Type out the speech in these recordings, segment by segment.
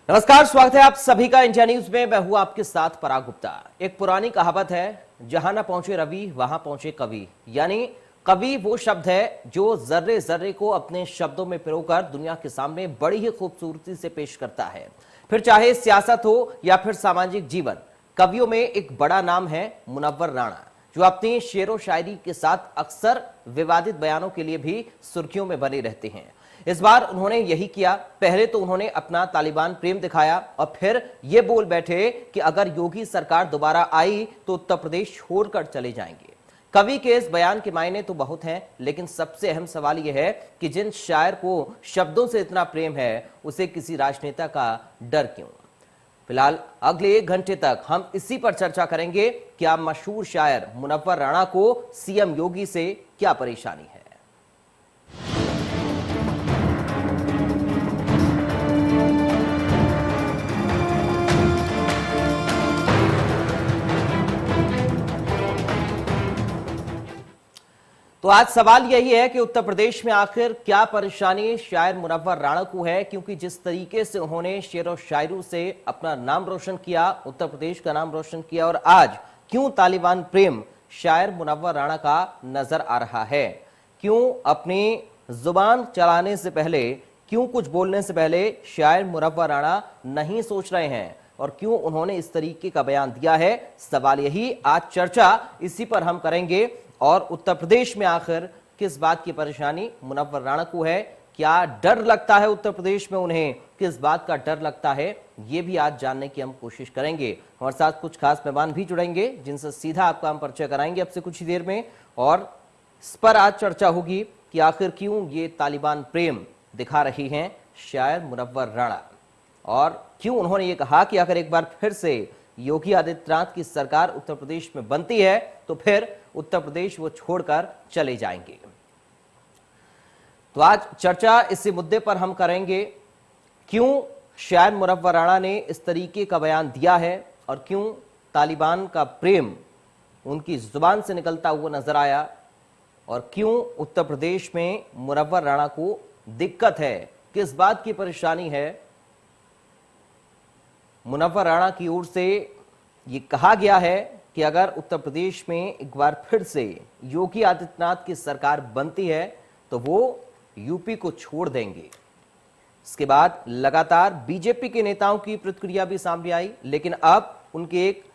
नमस्कार, स्वागत है आप सभी का इंडिया न्यूज में। मैं हूं आपके साथ पराग गुप्ता। एक पुरानी कहावत है, जहां ना पहुंचे रवि वहां पहुंचे कवि। यानी कवि वो शब्द है जो जर्रे जर्रे को अपने शब्दों में पिरोकर दुनिया के सामने बड़ी ही खूबसूरती से पेश करता है। फिर चाहे सियासत हो या फिर सामाजिक जीवन, कवियों में एक बड़ा नाम है मुनव्वर राणा, जो अपनी शेरो शायरी के साथ अक्सर विवादित बयानों के लिए भी सुर्खियों में बने रहते हैं। इस बार उन्होंने यही किया। पहले तो उन्होंने अपना तालिबान प्रेम दिखाया और फिर ये बोल बैठे कि अगर योगी सरकार दोबारा आई तो उत्तर प्रदेश छोड़कर चले जाएंगे। कवि के इस बयान के मायने तो बहुत हैं, लेकिन सबसे अहम सवाल यह है कि जिन शायर को शब्दों से इतना प्रेम है, उसे किसी राजनेता का डर क्यों? फिलहाल अगले 1 घंटे तक हम इसी पर चर्चा करेंगे कि आप मशहूर शायर मुनव्वर राणा को सीएम योगी से क्या परेशानी है। तो आज सवाल यही है कि उत्तर प्रदेश में आखिर क्या परेशानी शायर मुनव्वर राणा को है, क्योंकि जिस तरीके से उन्होंने शेर और शायरी से अपना नाम रोशन किया, उत्तर प्रदेश का नाम रोशन किया, और आज क्यों तालिबान प्रेम शायर मुनव्वर राणा का नजर आ रहा है? क्यों अपनी जुबान चलाने से पहले, क्यों कुछ बोलने से पहले शायर मुनव्वर राणा नहीं सोच रहे हैं, और क्यों उन्होंने इस तरीके का बयान दिया है? सवाल यही, आज चर्चा इसी पर हम करेंगे। और उत्तर प्रदेश में आखिर किस बात की परेशानी मुनव्वर राणा को है? क्या डर लगता है उत्तर प्रदेश में उन्हें? किस बात का डर लगता है, ये भी आज जानने की हम कोशिश करेंगे। हमारे साथ कुछ खास मेहमान भी जुड़ेंगे, जिनसे सीधा आपका हम परिचय कराएंगे अब से कुछ ही देर में। और इस पर आज चर्चा होगी कि आखिर क्यों ये तालिबान प्रेम दिखा रही हैं शायर मुनव्वर राणा, और क्यों उन्होंने ये कहा कि अगर एक बार फिर से योगी आदित्यनाथ की सरकार उत्तर प्रदेश में बनती है तो फिर उत्तर प्रदेश वो छोड़कर चले जाएंगे। तो आज चर्चा इसी मुद्दे पर हम करेंगे, क्यों शायर मुनव्वर राणा ने इस तरीके का बयान दिया है, और क्यों तालिबान का प्रेम उनकी जुबान से निकलता हुआ नजर आया, और क्यों उत्तर प्रदेश में मुनव्वर राणा को दिक्कत है, किस बात की परेशानी है। मुनव्वर राणा की ओर से ये कहा गया है कि अगर उत्तर प्रदेश में एक बार फिर से योगी आदित्यनाथ की सरकार बनती है तो वो यूपी को छोड़ देंगे। इसके बाद लगातार बीजेपी के नेताओं की प्रतिक्रिया भी सामने आई, लेकिन अब उनके एक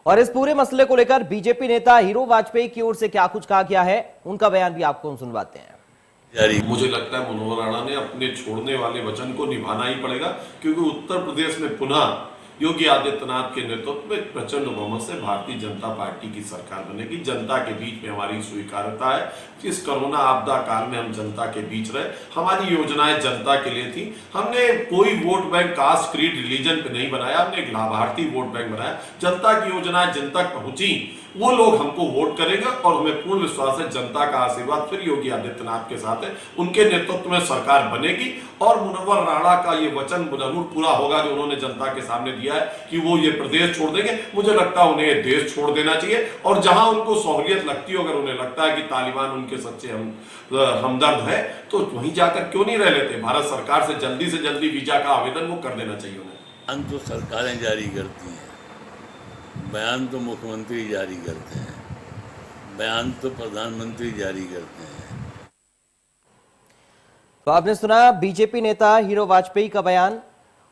और इस पूरे मसले को लेकर बीजेपी नेता हीरो वाजपेयी की ओर से क्या कुछ कहा गया है, उनका बयान भी आपको हम सुनवाते हैं। मुझे लगता है मुनव्वर राणा ने अपने छोड़ने वाले वचन को निभाना ही पड़ेगा, क्योंकि उत्तर प्रदेश में पुनः योगी आदित्यनाथ के नेतृत्व में प्रचंड बहुमत से भारतीय जनता पार्टी की सरकार बनेगी। जनता के बीच में हमारी स्वीकार्यता है। इस कोरोना आपदा काल में हम जनता के बीच रहे, हमारी योजनाएं जनता के लिए थी। हमने कोई vote bank caste creed religion पे नहीं बनाया, हमने एक लाभार्थी वोट बैंक बनाया। जनता की योजनाएं जन तक पहुंची, वो लोग हमको वोट करेंगे, और हमें पूर्ण विश्वास है जनता का आशीर्वाद फिर योगी आदित्यनाथ के साथ है। उनके नेतृत्व में सरकार बनेगी और मुनव्वर राणा का ये वचन जरूर पूरा होगा जो उन्होंने जनता के सामने दिया है कि वो ये प्रदेश छोड़ देंगे। मुझे लगता है उन्हें ये देश छोड़ देना चाहिए, और जहां उनको सहूलियत लगती हो, अगर उन्हें लगता है कि तालिबान उनके सच्चे हमदर्द है, तो वहीं जाकर क्यों नहीं रह लेते। भारत सरकार से जल्दी वीजा का आवेदन वो कर देना चाहिए उन्हें। तो सरकारें जारी करती हैं, बयान तो मुख्यमंत्री जारी करते हैं, बयान तो प्रधानमंत्री जारी करते हैं। तो आपने सुना बीजेपी नेता हीरो वाजपेयी का बयान,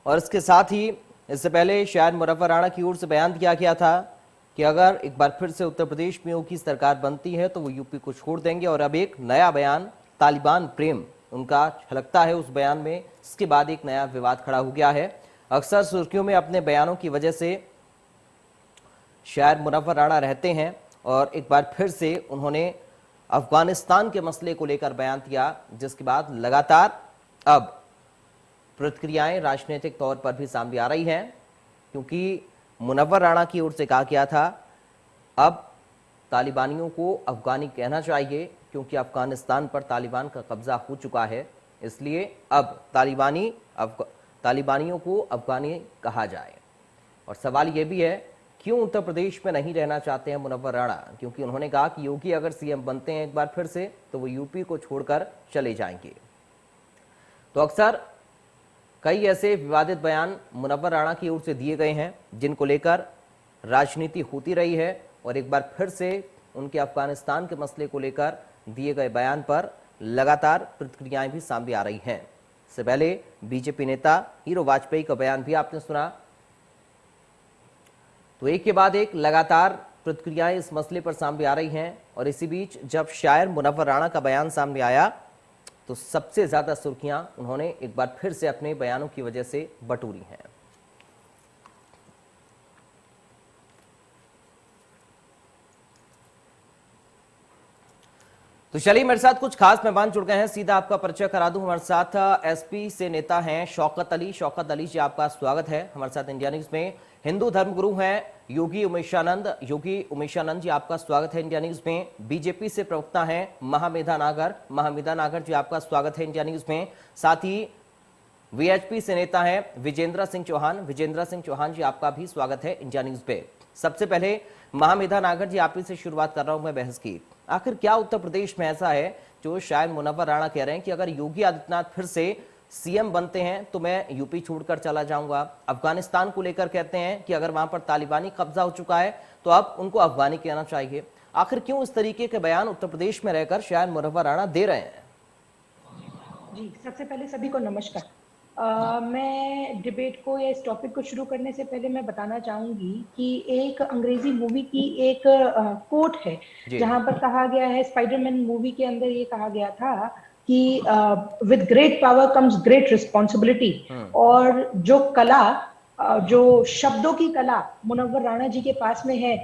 और इसके साथ ही इससे पहले शायद मुनव्वर राणा की ओर से बयान दिया गया था कि अगर एक बार फिर से उत्तर प्रदेश में योगी सरकार बनती है तो वो यूपी को छोड़ देंगे। और अब एक नया बयान, तालिबान प्रेम उनका छलकता है उस बयान में। इसके बाद एक नया विवाद खड़ा हो गया है। अक्सर सुर्खियों में अपने बयानों की वजह से शायर मुनव्वर राणा रहते हैं, और एक बार फिर से उन्होंने अफगानिस्तान के मसले को लेकर बयान दिया, जिसके बाद लगातार अब प्रतिक्रियाएं राजनीतिक तौर पर भी सामने आ रही हैं, क्योंकि मुनव्वर राणा की ओर से कहा गया था अब तालिबानियों को अफगानी कहना चाहिए, क्योंकि अफगानिस्तान पर तालिबान का कब्जा हो चुका है। इसलिए अब तालिबानियों को अफगानी कहा जाए। और सवाल यह भी है, क्यों उत्तर प्रदेश में नहीं रहना चाहते हैं मुनव्वर राणा? क्योंकि उन्होंने कहा कि योगी अगर सीएम बनते हैं एक बार फिर से तो वो यूपी को छोड़कर चले जाएंगे। तो अक्सर कई ऐसे विवादित बयान मुनव्वर राणा की ओर से दिए गए हैं जिनको लेकर राजनीति होती रही है, और एक बार फिर से उनके अफगानिस्तान के मसले को लेकर दिए गए बयान पर लगातार प्रतिक्रियाएं भी सामने आ रही हैं। इससे पहले बीजेपी नेता हीरो वाजपेयी का बयान भी आपने सुना। तो एक के बाद एक लगातार प्रतिक्रियाएं इस मसले पर सामने आ रही हैं, और इसी बीच जब शायर मुनव्वर राणा का बयान सामने आया तो सबसे ज्यादा सुर्खियां उन्होंने एक बार फिर से अपने बयानों की वजह से बटोरी हैं। तो चलिए, मेरे साथ कुछ खास मेहमान जुड़ गए हैं, सीधा आपका परिचय करा दूं। हमारे साथ एसपी से नेता हैं शौकत अली। शौकत अली जी, आपका स्वागत है हमारे साथ इंडिया न्यूज में। हिंदू धर्मगुरु हैं योगी उमेशानंद। योगी उमेशानंद जी, आपका स्वागत है इंडिया न्यूज में। बीजेपी से प्रवक्ता हैं महामेधा नागर। महामेधा नागर जी, आपका स्वागत है इंडिया न्यूज में। साथ ही वीएचपी से नेता हैं विजेंद्र सिंह चौहान। विजेंद्र सिंह चौहान जी, आपका भी स्वागत है इंडिया न्यूज पे। सबसे पहले महामेधा नागर जी, आप ही से शुरुआत कर रहा हूं मैं बहस की। आखिर क्या उत्तर प्रदेश में ऐसा है जो शायद मुनव्वर राणा कह रहे हैं कि अगर योगी आदित्यनाथ फिर से सीएम बनते हैं तो मैं यूपी छोड़कर चला जाऊंगा? अफगानिस्तान को लेकर कहते हैं कि अगर वहां पर तालिबानी कब्जा हो चुका है तो अब उनको अफगानी कहना चाहिए। आखिर क्यों इस तरीके के बयान उत्तर प्रदेश में रहकर शायद मुनव्वर राणा दे रहे हैं? जी, सबसे पहले सभी को नमस्कार। मैं डिबेट को या इस टॉपिक को शुरू करने से पहले मैं बताना चाहूंगी कि एक अंग्रेजी मूवी की एक कोट है जहां पर कहा गया है, स्पाइडरमैन मूवी के अंदर ये कहा गया था कि with great power comes great responsibility. और जो कला, जो शब्दों की कला मुनव्वर राणा जी के पास में है,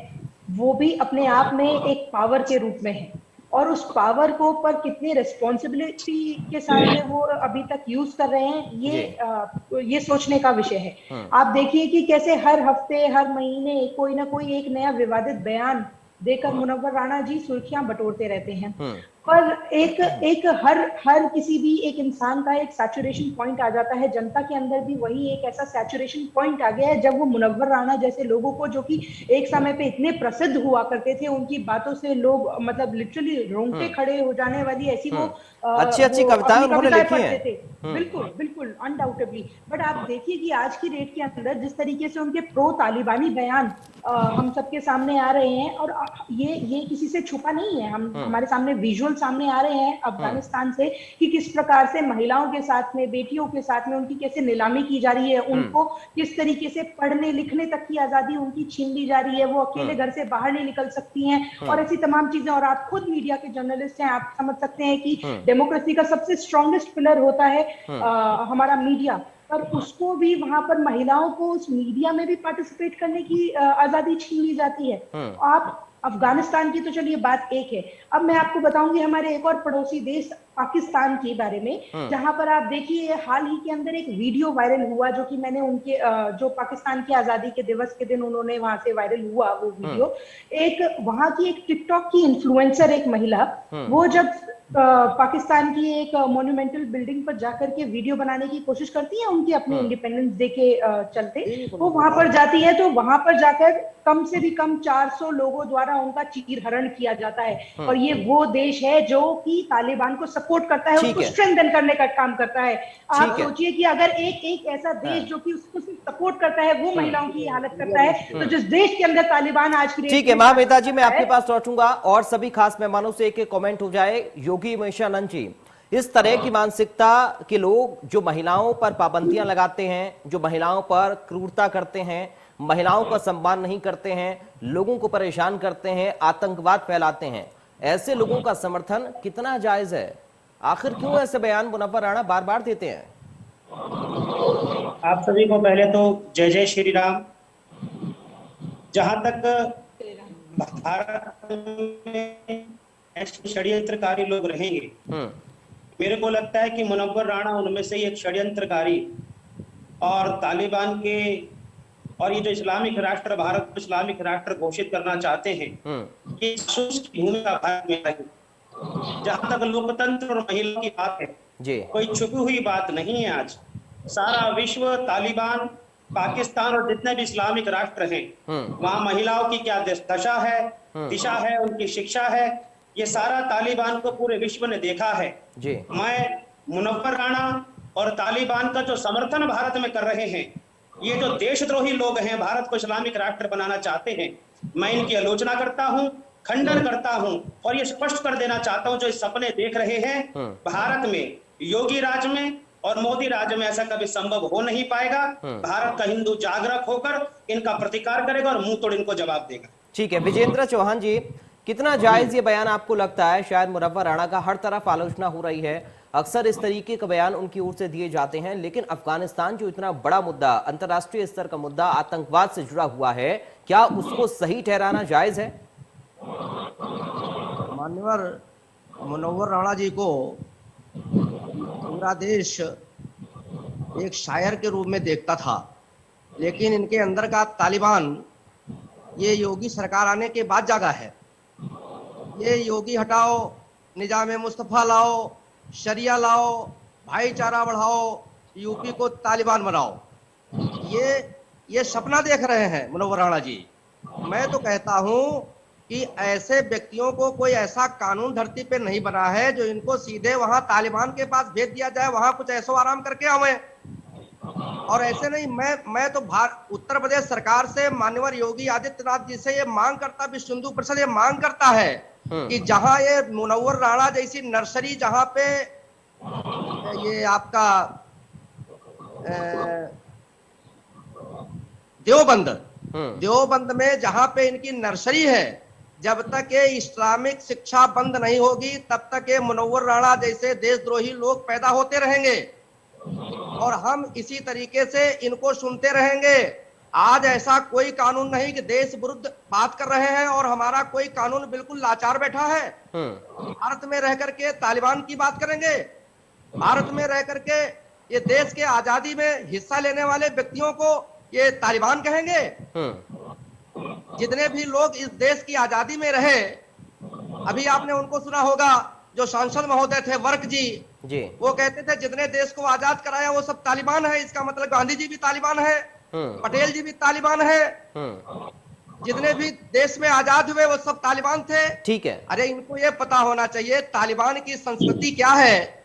वो भी अपने आप में एक पावर के रूप में है, और उस पावर को पर कितनी रिस्पॉन्सिबिलिटी के साथ में वो अभी तक यूज कर रहे हैं, ये सोचने का विषय है। आप देखिए कि कैसे हर हफ्ते हर महीने कोई ना कोई एक नया विवादित बयान देकर मुनव्वर राणा जी सुर्खियां बटोरते रहते हैं। पर एक हर किसी भी एक इंसान का एक सैचुरेशन पॉइंट आ जाता है। जनता के अंदर भी वही एक ऐसा सैचुरेशन पॉइंट आ गया है जब वो मुनव्वर राणा जैसे लोगों को, जो कि एक समय पे इतने प्रसिद्ध हुआ करते थे, उनकी बातों से लोग मतलब लिटरली रोंगटे खड़े हो जाने वाली ऐसी वो अच्छी कविताएं उन्होंने लिखी हैं। बिल्कुल बिल्कुल अनडाउटेबली। बट आप देखिए कि आज की डेट के अंदर जिस तरीके से उनके प्रो तालिबानी बयान हम सबके सामने आ रहे हैं, और ये किसी से छुपा नहीं है, हमारे सामने विजुअल सामने आ रहे हैं अफगानिस्तान से कि किस प्रकार से महिलाओं के साथ में, बेटियों के साथ में उनकी कैसे नीलामी की जा रही है, उनको किस तरीके से पढ़ने लिखने तक की आजादी उनकी छीन ली जा रही है, वो अकेले घर से बाहर नहीं निकल सकती हैं, और ऐसी तमाम चीजें। और आप खुद मीडिया के जर्नलिस्ट हैं, आप समझ सकते हैं कि डेमोक्रेसी का सबसे स्ट्रॉन्गेस्ट पिलर होता है हमारा मीडिया, पर उसको भी वहां पर महिलाओं को उस मीडिया में भी पार्टिसिपेट करने की आजादी छीन ली जाती है। आप अफगानिस्तान की तो चलिए बात एक है, अब मैं आपको बताऊंगी हमारे एक और पड़ोसी देश पाकिस्तान के बारे में, जहां पर आप देखिए हाल ही के अंदर एक वीडियो वायरल हुआ, जो कि मैंने उनके जो पाकिस्तान की आजादी के दिवस के दिन उन्होंने वहां से वायरल हुआ वो वीडियो। एक वहां की एक टिकटॉक की इन्फ्लुएंसर, एक महिला, वो जब पाकिस्तान की एक मोन्यूमेंटल बिल्डिंग पर जाकर के वीडियो बनाने की कोशिश करती है उनकी अपने इंडिपेंडेंस डे के चलते, वो वहां पर जाती है तो वहां पर जाकर कम से भी कम 400 लोगों द्वारा उनका चीरहरण किया जाता है। और ये वो देश है जो कि तालिबान को सपोर्ट करता है, उसको स्ट्रेंथन करने का काम करता है। आप सोचिए कि अगर एक ऐसा देश जो कि उसको सपोर्ट करता है वो महिलाओं की हालत करता है, तो जिस देश के अंदर तालिबान आज की, ठीक है महामेधा जी, मैं आपके पास लौटूंगा और सभी खास मेहमानों से एक कमेंट हो जाए। योगी उमेशानंद जी, इस तरह की मानसिकता के लोग जो महिलाओं पर पाबंदियां लगाते हैं, जो महिलाओं पर क्रूरता करते हैं, महिलाओं का सम्मान नहीं करते हैं, लोगों को परेशान करते हैं, आतंकवाद फैलाते हैं, ऐसे लोगों का समर्थन कितना जायज है? आखिर क्यों ऐसे बयान मुनव्वर राणा बार बार देते हैं? आप सभी को पहले तो जय जय श्री राम। जहां तक भारत में ऐसे षड्यंत्रकारी लोग रहेंगे, मेरे को लगता है कि मुनव्वर राणा उनमें से ही एक षड्यंत्रकारी, और तालिबान के और ये जो इस्लामिक राष्ट्र, भारत को इस्लामिक राष्ट्र घोषित करना चाहते हैं, ये भूमिका भारत में है। जहां तक लोकतंत्र और महिलाओं की बात है, जी कोई छुपी हुई बात नहीं है। आज सारा विश्व तालिबान, पाकिस्तान और जितने भी इस्लामिक राष्ट्र हैं, वहां महिलाओं की क्या दशा है, दिशा है, उनकी शिक्षा है, ये सारा तालिबान को पूरे विश्व ने देखा है। जी मैं मुनव्वर राणा और तालिबान का जो समर्थन भारत में कर रहे हैं, ये जो देशद्रोही लोग हैं, भारत को इस्लामिक राष्ट्र बनाना चाहते हैं, मैं इनकी आलोचना करता हूं, खंडन करता हूं और ये स्पष्ट कर देना चाहता हूं, जो इस सपने देख रहे हैं भारत में, योगी राज में और मोदी राज में ऐसा कभी संभव हो नहीं पाएगा। भारत का हिंदू जागरूक होकर इनका प्रतिकार करेगा और मुंह तोड़ इनको जवाब देगा। ठीक है विजेंद्र चौहान जी, कितना जायज ये बयान आपको लगता है? शायद मुनव्वर राणा का हर तरफ आलोचना हो रही है, अक्सर इस तरीके के बयान उनकी ओर से दिए जाते हैं, लेकिन अफगानिस्तान जो इतना बड़ा मुद्दा, अंतर्राष्ट्रीय स्तर का मुद्दा, आतंकवाद से जुड़ा हुआ है, क्या उसको सही ठहराना जायज है? मान्यवर मुनव्वर राणा जी को पूरा देश एक शायर के रूप में देखता था, लेकिन इनके अंदर का तालिबान ये योगी सरकार आने के बाद जागा है। ये योगी हटाओ, निजाम मुस्तफा लाओ, शरिया लाओ, भाईचारा बढ़ाओ, यूपी को तालिबान बनाओ, ये सपना देख रहे हैं मुनव्वर राणा जी। मैं तो कहता हूं कि ऐसे व्यक्तियों को कोई ऐसा कानून धरती पे नहीं बना है जो इनको सीधे वहां तालिबान के पास भेज दिया जाए, वहां कुछ ऐसो आराम करके आवे। और ऐसे नहीं, मैं तो उत्तर प्रदेश सरकार से, माननीय योगी आदित्यनाथ जी से ये मांग करता, विश्व हिंदू परिषद ये मांग करता है कि जहां ये मुनव्वर राणा जैसी नर्सरी, जहां पे ये आपका देवबंद में जहां पे इनकी नर्सरी है, जब तक ये इस्लामिक शिक्षा बंद नहीं होगी तब तक ये मुनव्वर राणा जैसे देशद्रोही लोग पैदा होते रहेंगे और हम इसी तरीके से इनको सुनते रहेंगे। आज ऐसा कोई कानून नहीं कि देश विरुद्ध बात कर रहे हैं और हमारा कोई कानून बिल्कुल लाचार बैठा है। भारत में रह करके तालिबान की बात करेंगे, भारत में रह करके ये देश के आजादी में हिस्सा लेने वाले व्यक्तियों को ये तालिबान कहेंगे। जितने भी लोग इस देश की आजादी में रहे, अभी आपने उनको सुना होगा, जो सांसद महोदय थे वर्क जी, वो कहते थे जितने देश को आजाद कराया वो सब तालिबान है। इसका मतलब गांधी जी भी तालिबान है, पटेल जी भी तालिबान है, जितने भी देश में आजाद हुए वो सब तालिबान थे। ठीक है, अरे इनको ये पता होना चाहिए तालिबान की संस्कृति क्या है।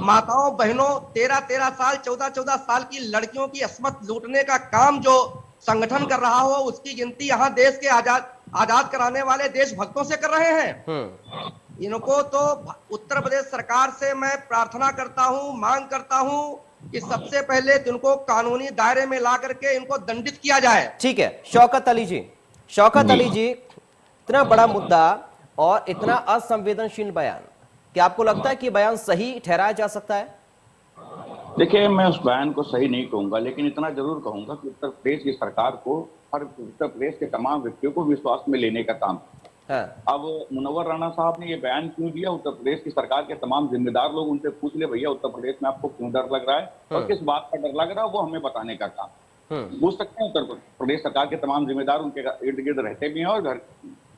माताओं बहनों 13-13 साल 14-14 साल की लड़कियों की अस्मत लूटने का काम जो संगठन कर रहा हो, उसकी गिनती यहाँ देश के आजाद कराने वाले देशभक्तों से कर रहे हैं। इनको तो उत्तर प्रदेश सरकार से मैं प्रार्थना करता हूँ, मांग करता हूँ कि सबसे पहले इनको कानूनी दायरे में ला करके इनको दंडित किया जाए। ठीक है शौकत अली जी, इतना बड़ा मुद्दा और इतना असंवेदनशील बयान, क्या आपको लगता है कि बयान सही ठहराया जा सकता है? देखिए, मैं उस बयान को सही नहीं कहूंगा, लेकिन इतना जरूर कहूंगा कि उत्तर प्रदेश की सरकार को और उत्तर प्रदेश के तमाम व्यक्तियों को विश्वास में लेने का काम है। अब मुनव्वर राणा साहब ने ये बयान क्यों दिया, उत्तर प्रदेश की सरकार के तमाम जिम्मेदार लोग उनसे पूछ ले, भैया उत्तर प्रदेश में आपको क्यों डर लग रहा है और किस बात का डर लग रहा है, वो हमें बताने का काम पूछ सकते हैं। उत्तर प्रदेश सरकार के तमाम जिम्मेदार उनके इर्द गिर्द रहते भी हैं और घर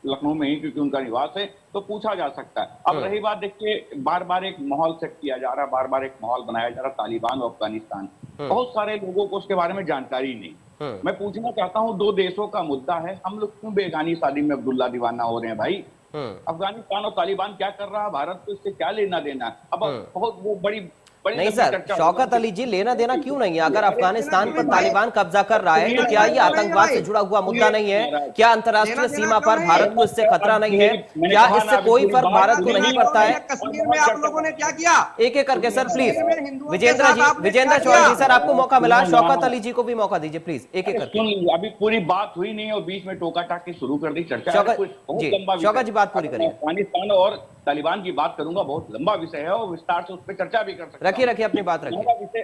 लखनऊ में ही, क्योंकि उनका निवास है, तो पूछा जा सकता है। अब रही बात, देखिए बार बार एक माहौल सेट किया जा रहा है, बार बार एक माहौल बनाया जा रहा है तालिबान और अफगानिस्तान। बहुत सारे लोगों को उसके बारे में जानकारी नहीं। मैं पूछना चाहता हूँ, दो देशों का मुद्दा है, हम लोग क्यों बेगानी शादी में अब्दुल्ला दीवाना हो रहे हैं भाई? अफगानिस्तान और तालिबान क्या कर रहा है, भारत को इससे क्या लेना देना? अब बहुत वो बड़ी नहीं सर, शौकत अली जी, लेना देना क्यों नहीं है? अगर अफगानिस्तान पर तालिबान कब्जा कर रहा है तो क्या ये आतंकवाद से जुड़ा हुआ मुद्दा नहीं है? क्या अंतर्राष्ट्रीय सीमा पर भारत को इससे खतरा नहीं है? क्या इससे कोई फर्क भारत को नहीं पड़ता है? कश्मीर में आप लोगों ने क्या किया? एक एक करके sir please. Vijendra Chauhan ji sir, आपको मौका मिला, शौकत अली जी को भी मौका दीजिए प्लीज, एक एक करके। अभी पूरी बात हुई नहीं और बीच में टोका टाकी शुरू कर दी चर्चा। शौकत जी बात पूरी करिए। अफगानिस्तान और तालिबान की बात करूंगा, बहुत लंबा विषय है और विस्तार से उस पर चर्चा भी कर सकते हैं। रखिए अपनी बात रखिए।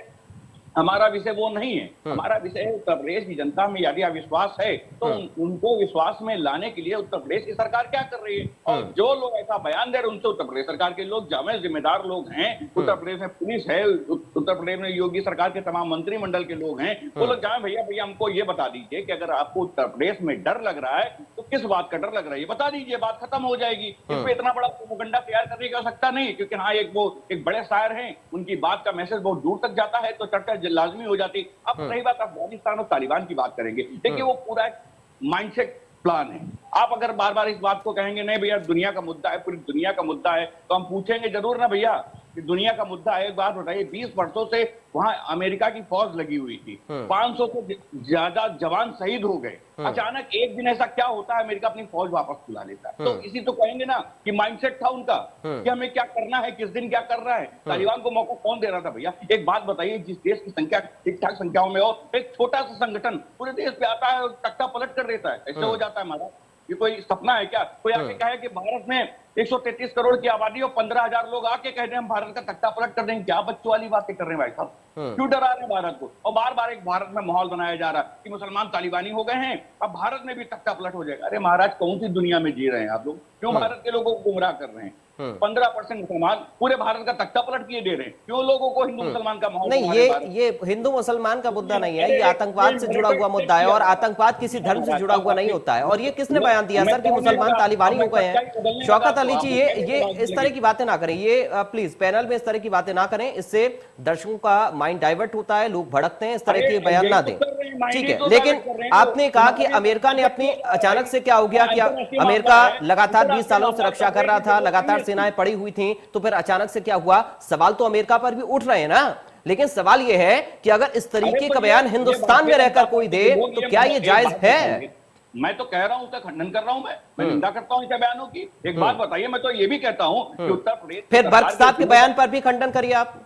हमारा विषय वो नहीं है। हमारा विषय है उत्तर प्रदेश की जनता में यदि अविश्वास है तो उनको विश्वास में लाने के लिए उत्तर प्रदेश की सरकार क्या कर रही है, और जो लोग ऐसा बयान दे रहे हैं उनसे उत्तर प्रदेश सरकार के लोग जामे जिम्मेदार लोग हैं। उत्तर प्रदेश में पुलिस है, उत्तर प्रदेश में योगी सरकार के तमाम मंत्रिमंडल के लोग हैं, वो लोग जाए भैया भैया हमको ये बता दीजिए कि अगर आपको उत्तर प्रदेश में डर लग रहा है तो किस बात का डर लग रहा है, ये बता दीजिए, बात खत्म हो जाएगी। इसमें इतना बड़ा प्रोपेगेंडा तैयार करने की आवश्यकता नहीं है, क्योंकि हाँ एक बड़े शायर हैं, उनकी बात का मैसेज बहुत दूर तक जाता है तो चर्चा लाजमी हो जाती। अब रही बात अफगानिस्तान और तालिबान की बात करेंगे, देखिए वो पूरा एक माइंडसेट प्लान है। आप अगर बार बार इस बात को कहेंगे नहीं भैया दुनिया का मुद्दा है, पूरी दुनिया का मुद्दा है, तो हम पूछेंगे जरूर ना भैया कि दुनिया का मुद्दा है। एक बात बताइए, 20 वर्षों से वहां अमेरिका की फौज लगी हुई थी, 500 से ज्यादा जवान शहीद हो गए, अचानक एक दिन ऐसा क्या होता है अमेरिका अपनी फौज वापस बुला लेता है। तो इसी तो कहेंगे ना कि माइंडसेट था उनका कि हमें क्या करना है, किस दिन क्या कर रहा है। तालिबान को मौका कौन दे रहा था भैया? एक बात बताइए, जिस देश की संख्या ठीक ठाक संख्याओं में हो, एक छोटा सा संगठन पूरे देश पे आता है और तख्ता पलट कर देता है, ऐसे हो जाता है हमारा। ये कोई सपना है क्या? कोई आके कहे कि भारत में 133 करोड़ की आबादी और 15,000 लोग आके कह रहे हैं हम भारत का तख्ता पलट कर देंगे, क्या बच्चों वाली बातें कर रहे हैं भाई साहब? क्यों डरा रहे हैं भारत को? और बार बार एक भारत में माहौल बनाया जा रहा है कि मुसलमान तालिबानी हो गए हैं, अब भारत में भी तख्ता पलट हो जाएगा। अरे महाराज कौन सी दुनिया में जी रहे हैं आप लोग? क्यों भारत के लोगों को गुमराह कर रहे हैं? 15% मुसलमान पूरे भारत का तख्ता पलट किए दे रहे हैं, क्यों लोगों को हिंदू मुसलमान का माहौल? नहीं, ये हिंदू मुसलमान का मुद्दा नहीं है, ये आतंकवाद से जुड़ा हुआ मुद्दा है, और आतंकवाद किसी धर्म से जुड़ा हुआ नहीं होता है। और ये किसने बयान दिया सर कि मुसलमान तालिबानी हो गए हैं? शौकत अली जी, ये इस तरह की बातें ना करें, ये प्लीज पैनल में इस तरह की बातें ना करें, इससे दर्शकों का माइंड डाइवर्ट होता है, लोग भड़कते हैं, इस तरह के बयान ना दें, ठीक है। लेकिन आपने कहा कि अमेरिका ने अपनी, अचानक से क्या हो गया कि अमेरिका लगातार 20 सालों से रक्षा कर रहा था, लगातार सेनाएं पड़ी हुई थी, तो फिर अचानक से क्या हुआ? सवाल तो अमेरिका पर भी उठ रहे हैं ना, लेकिन सवाल यह है कि अगर इस तरीके का बयान हिंदुस्तान में रहकर कोई दे तो क्या ये जायज है? मैं तो कह रहा हूं, उसका खंडन कर रहा हूं, मैं निंदा करता हूं इनके बयानों की। एक बात बताइए, मैं तो ये भी कहता हूं कि उत्तर प्रदेश फिर बर्क साहब के बयान पर भी खंडन करिए आप।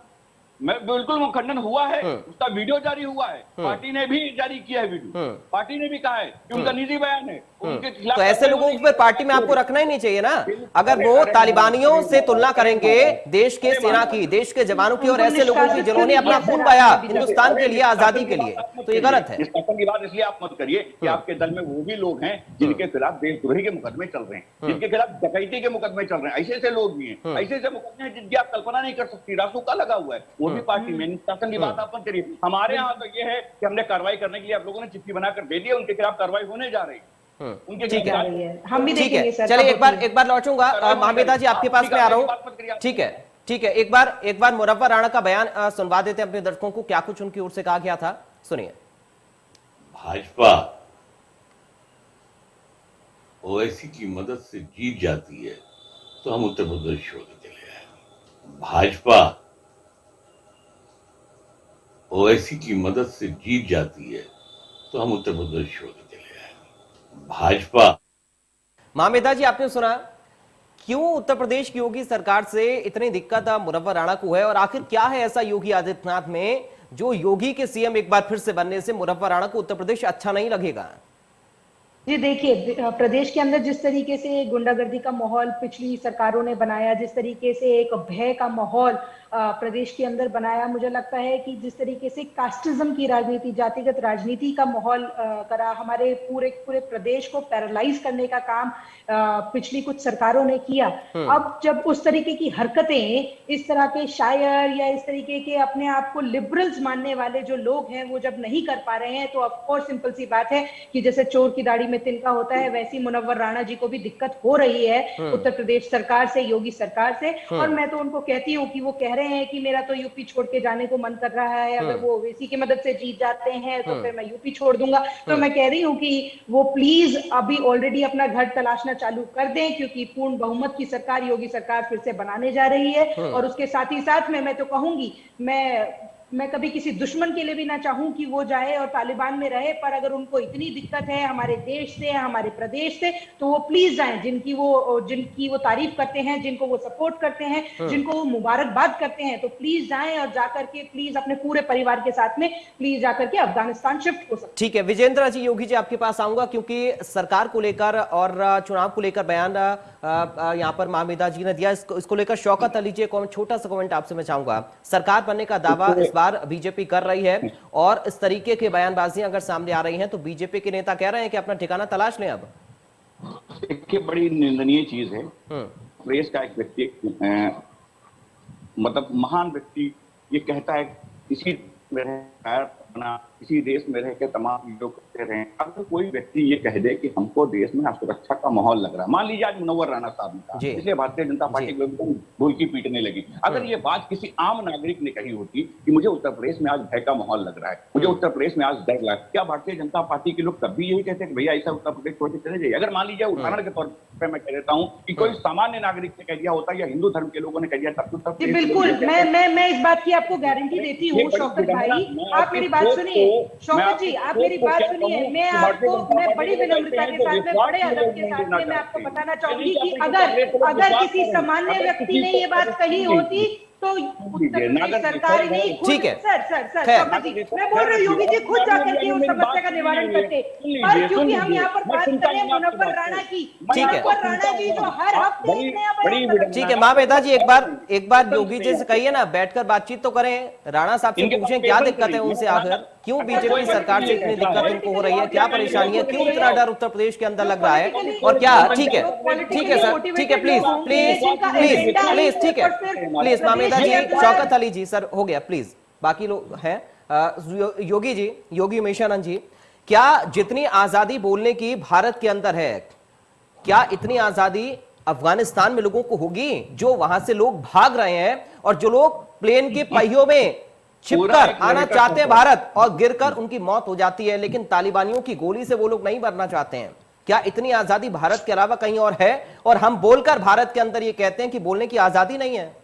मैं बिल्कुल, वो खंडन हुआ है, उसका वीडियो जारी हुआ है, पार्टी ने भी जारी किया है वीडियो, पार्टी ने भी कहा है कि उनका निजी बयान है, उनके खिलाफ। तो ऐसे लोगों को फिर पार्टी में आपको रखना ही नहीं चाहिए ना। अगर वो तालिबानियों से तुलना करेंगे देश के सेना की, देश के जवानों की, और ऐसे लोगों की जिन्होंने अपना खून बहाया हिंदुस्तान के लिए, आजादी के लिए, तो ये गलत है। की बात इसलिए आप मत करिए कि आपके दल में वो भी लोग हैं जिनके खिलाफ देशद्रोही के मुकदमे चल रहे हैं, जिनके खिलाफ डकैती के मुकदमे चल रहे हैं, ऐसे ऐसे लोग भी हैं, ऐसे ऐसे मुकदमे हैं जिनकी आप कल्पना नहीं कर सकती। रासुका लगा हुआ है, वो भी पार्टी में। शासन की बात आप मत करिए। हमारे यहाँ तो ये है कि हमने कार्रवाई करने के लिए आप लोगों ने चिट्ठी बनाकर दे दी, उनके खिलाफ कार्रवाई होने जा रही है, उनके ठीक है, हम भी देखेंगे सर। चलिए एक बार लौटूंगा महामेदा जी, आपके पास में आ रहा हूँ। ठीक है, एक बार मुनव्वर राणा का बयान सुनवा देते हैं अपने दर्शकों को, क्या कुछ उनकी ओर से कहा गया था, सुनिए। भाजपा ओवैसी की मदद से जीत जाती है तो हम उत्तर प्रदेश छोड़ के चले आए। भाजपा ओवैसी की मदद से जीत जाती है तो हम उत्तर प्रदेश छोड़ के चले आए। भाजपा। महामेदा जी, आपने सुना क्यों उत्तर प्रदेश की योगी सरकार से इतनी दिक्कत मुनव्वर राणा को है, और आखिर क्या है ऐसा योगी आदित्यनाथ में जो योगी के सीएम एक बार फिर से बनने से मुनव्वर राणा को उत्तर प्रदेश अच्छा नहीं लगेगा? जी देखिए, प्रदेश के अंदर जिस तरीके से गुंडागर्दी का माहौल पिछली सरकारों ने बनाया, जिस तरीके से एक भय का माहौल प्रदेश के अंदर बनाया, मुझे लगता है कि जिस तरीके से कास्टिज्म की राजनीति, जातिगत राजनीति का माहौल करा, हमारे पूरे प्रदेश को पैरालाइज करने का काम पिछली कुछ सरकारों ने किया। अब जब उस तरीके की हरकतें, इस तरह के शायर या इस तरीके के अपने आप को लिबरल्स मानने वाले जो लोग हैं वो जब नहीं कर पा रहे हैं, तो ऑफकोर्स सिंपल सी बात है कि जैसे चोर की दाढ़ी में तिनका होता है, वैसी मुनव्वर राणा जी को भी दिक्कत हो रही है उत्तर प्रदेश सरकार से, योगी सरकार से। और मैं तो उनको कहती हूँ कि वो कह रहे हैं कि मेरा तो यूपी छोड़ के जाने को मन कर रहा है, अगर वो ओवैसी की मदद से जीत जाते हैं तो फिर मैं यूपी छोड़ दूंगा। तो मैं कह रही हूँ कि वो प्लीज अभी ऑलरेडी अपना घर तलाशना चालू कर दें, क्योंकि पूर्ण बहुमत की सरकार, योगी सरकार फिर से बनाने जा रही है। और उसके साथ ही साथ में मैं तो कहूंगी, मैं कभी किसी दुश्मन के लिए भी ना चाहूं कि वो जाए और तालिबान में रहे, पर अगर उनको इतनी दिक्कत है हमारे देश से, हमारे प्रदेश से, तो वो प्लीज जाएं। जिनकी वो तारीफ करते हैं, जिनको वो सपोर्ट करते हैं, जिनको वो मुबारकबाद करते हैं, तो प्लीज जाएं और जाकर के प्लीज अपने पूरे परिवार के साथ में प्लीज जाकर के अफगानिस्तान शिफ्ट हो सकते। ठीक है विजेंद्र जी, योगी जी आपके पास आऊंगा, क्योंकि सरकार को लेकर और चुनाव को लेकर बयान यहाँ पर महामेदा जी ने दिया, इसको लेकर शौकत अली जी छोटा सा कमेंट आपसे मैं चाहूंगा। सरकार बनने का दावा इस बार बीजेपी कर रही है और इस तरीके की बयानबाजियां अगर सामने आ रही हैं तो बीजेपी के नेता कह रहे हैं कि अपना ठिकाना तलाश लें अब। देखिए, बड़ी निंदनीय चीज है। प्रेस का एक व्यक्ति, मतलब महान व्यक्ति, ये कहता है किसी देश में रह के तमाम लोग कहते रहे। अगर कोई व्यक्ति ये कह दे कि हमको देश में असुरक्षा का माहौल लग रहा है, मान लीजिए आज मुनव्वर राणा साहब ने कहा, इसलिए भारतीय जनता पार्टी को एकदम ढोलकी पीटने लगी। अगर ये बात किसी आम नागरिक ने कही होती कि मुझे उत्तर प्रदेश में आज भय का माहौल लग रहा है, मुझे उत्तर प्रदेश में आज डर लगा, क्या भारतीय जनता पार्टी के लोग तब भी यही कहते हैं कि भैया ऐसा उत्तर प्रदेश छोड़ के चले जाइए? अगर मान लीजिए उदाहरण के तौर पर मैं कह देता हूँ कि कोई सामान्य नागरिक ने कह दिया होता या हिंदू धर्म के लोगों ने कह दिया, तब तो बिल्कुल मैं इस बात की आपको गारंटी देती हूँ शौकत भाई, आप मेरी बात सुनिए। शौकत जी, आप मेरी बात सुनिए। मैं बड़ी विनम्रता के साथ में, बड़े अदब के साथ में मैं आपको बताना चाहूंगी कि अगर किसी सामान्य व्यक्ति ने ये बात कही होती तो उत्तर प्रदेश सरकार नहीं खुद, ठीक है सर शौकत जी, मैं बोल रही हूँ योगी जी खुद जाकर के उस समस्या का निवारण करते, पर क्योंकि हम यहाँ पर बात करें मुनव्वर राणा की, मुनव्वर राणा जी जो हर हफ्ते ठीक है। माँ बेटा जी, एक बार योगी जी से कहिए ना, बैठकर बातचीत तो करें, राणा साहब से पूछें क्या दिक्कत है उनसे, आखिर क्यों बीजेपी सरकार से इतनी दिक्कत उनको हो रही है, क्या परेशानी है, क्यों इतना डर उत्तर प्रदेश के अंदर लग रहा है और क्या। ठीक है सर, ठीक है, प्लीज ठीक है, प्लीज मामेदा जी, शौकत अली जी, सर हो गया, प्लीज बाकी लोग हैं। योगी जी, योगी उमेशानंद जी, क्या जितनी आजादी बोलने की भारत के अंदर है, क्या इतनी आजादी अफगानिस्तान में लोगों को होगी? जो वहां से लोग भाग रहे हैं और जो लोग प्लेन के पहियों में छिपकर आना चाहते हैं भारत और गिरकर उनकी मौत हो जाती है, लेकिन तालिबानियों की गोली से वो लोग नहीं मरना चाहते हैं। क्या इतनी आजादी भारत के अलावा कहीं और है? और हम बोलकर भारत के अंदर ये कहते हैं कि बोलने की आजादी नहीं है।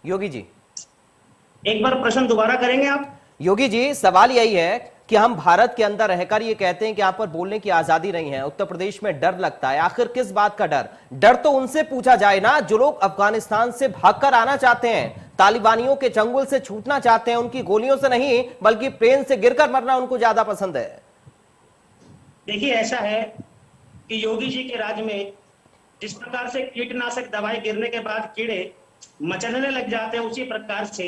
योगी जी, एक बार प्रश्न दोबारा करेंगे आप? योगी जी, सवाल यही है कि हम भारत के अंदर रहकर ये कहते हैं कि यहां पर बोलने की आजादी नहीं है, उत्तर प्रदेश में डर लगता है, आखिर किस बात का डर? डर तो उनसे पूछा जाए ना जो लोग अफगानिस्तान से भागकर आना चाहते हैं, तालिबानियों के चंगुल से छूटना चाहते हैं, उनकी गोलियों से नहीं बल्कि प्लेन से गिरकर मरना उनको ज्यादा पसंद है। देखिए, ऐसा है कि योगी जी के राज में जिस प्रकार से कीटनाशक दवाई गिरने के बाद कीड़े मचलने लग जाते हैं, उसी प्रकार से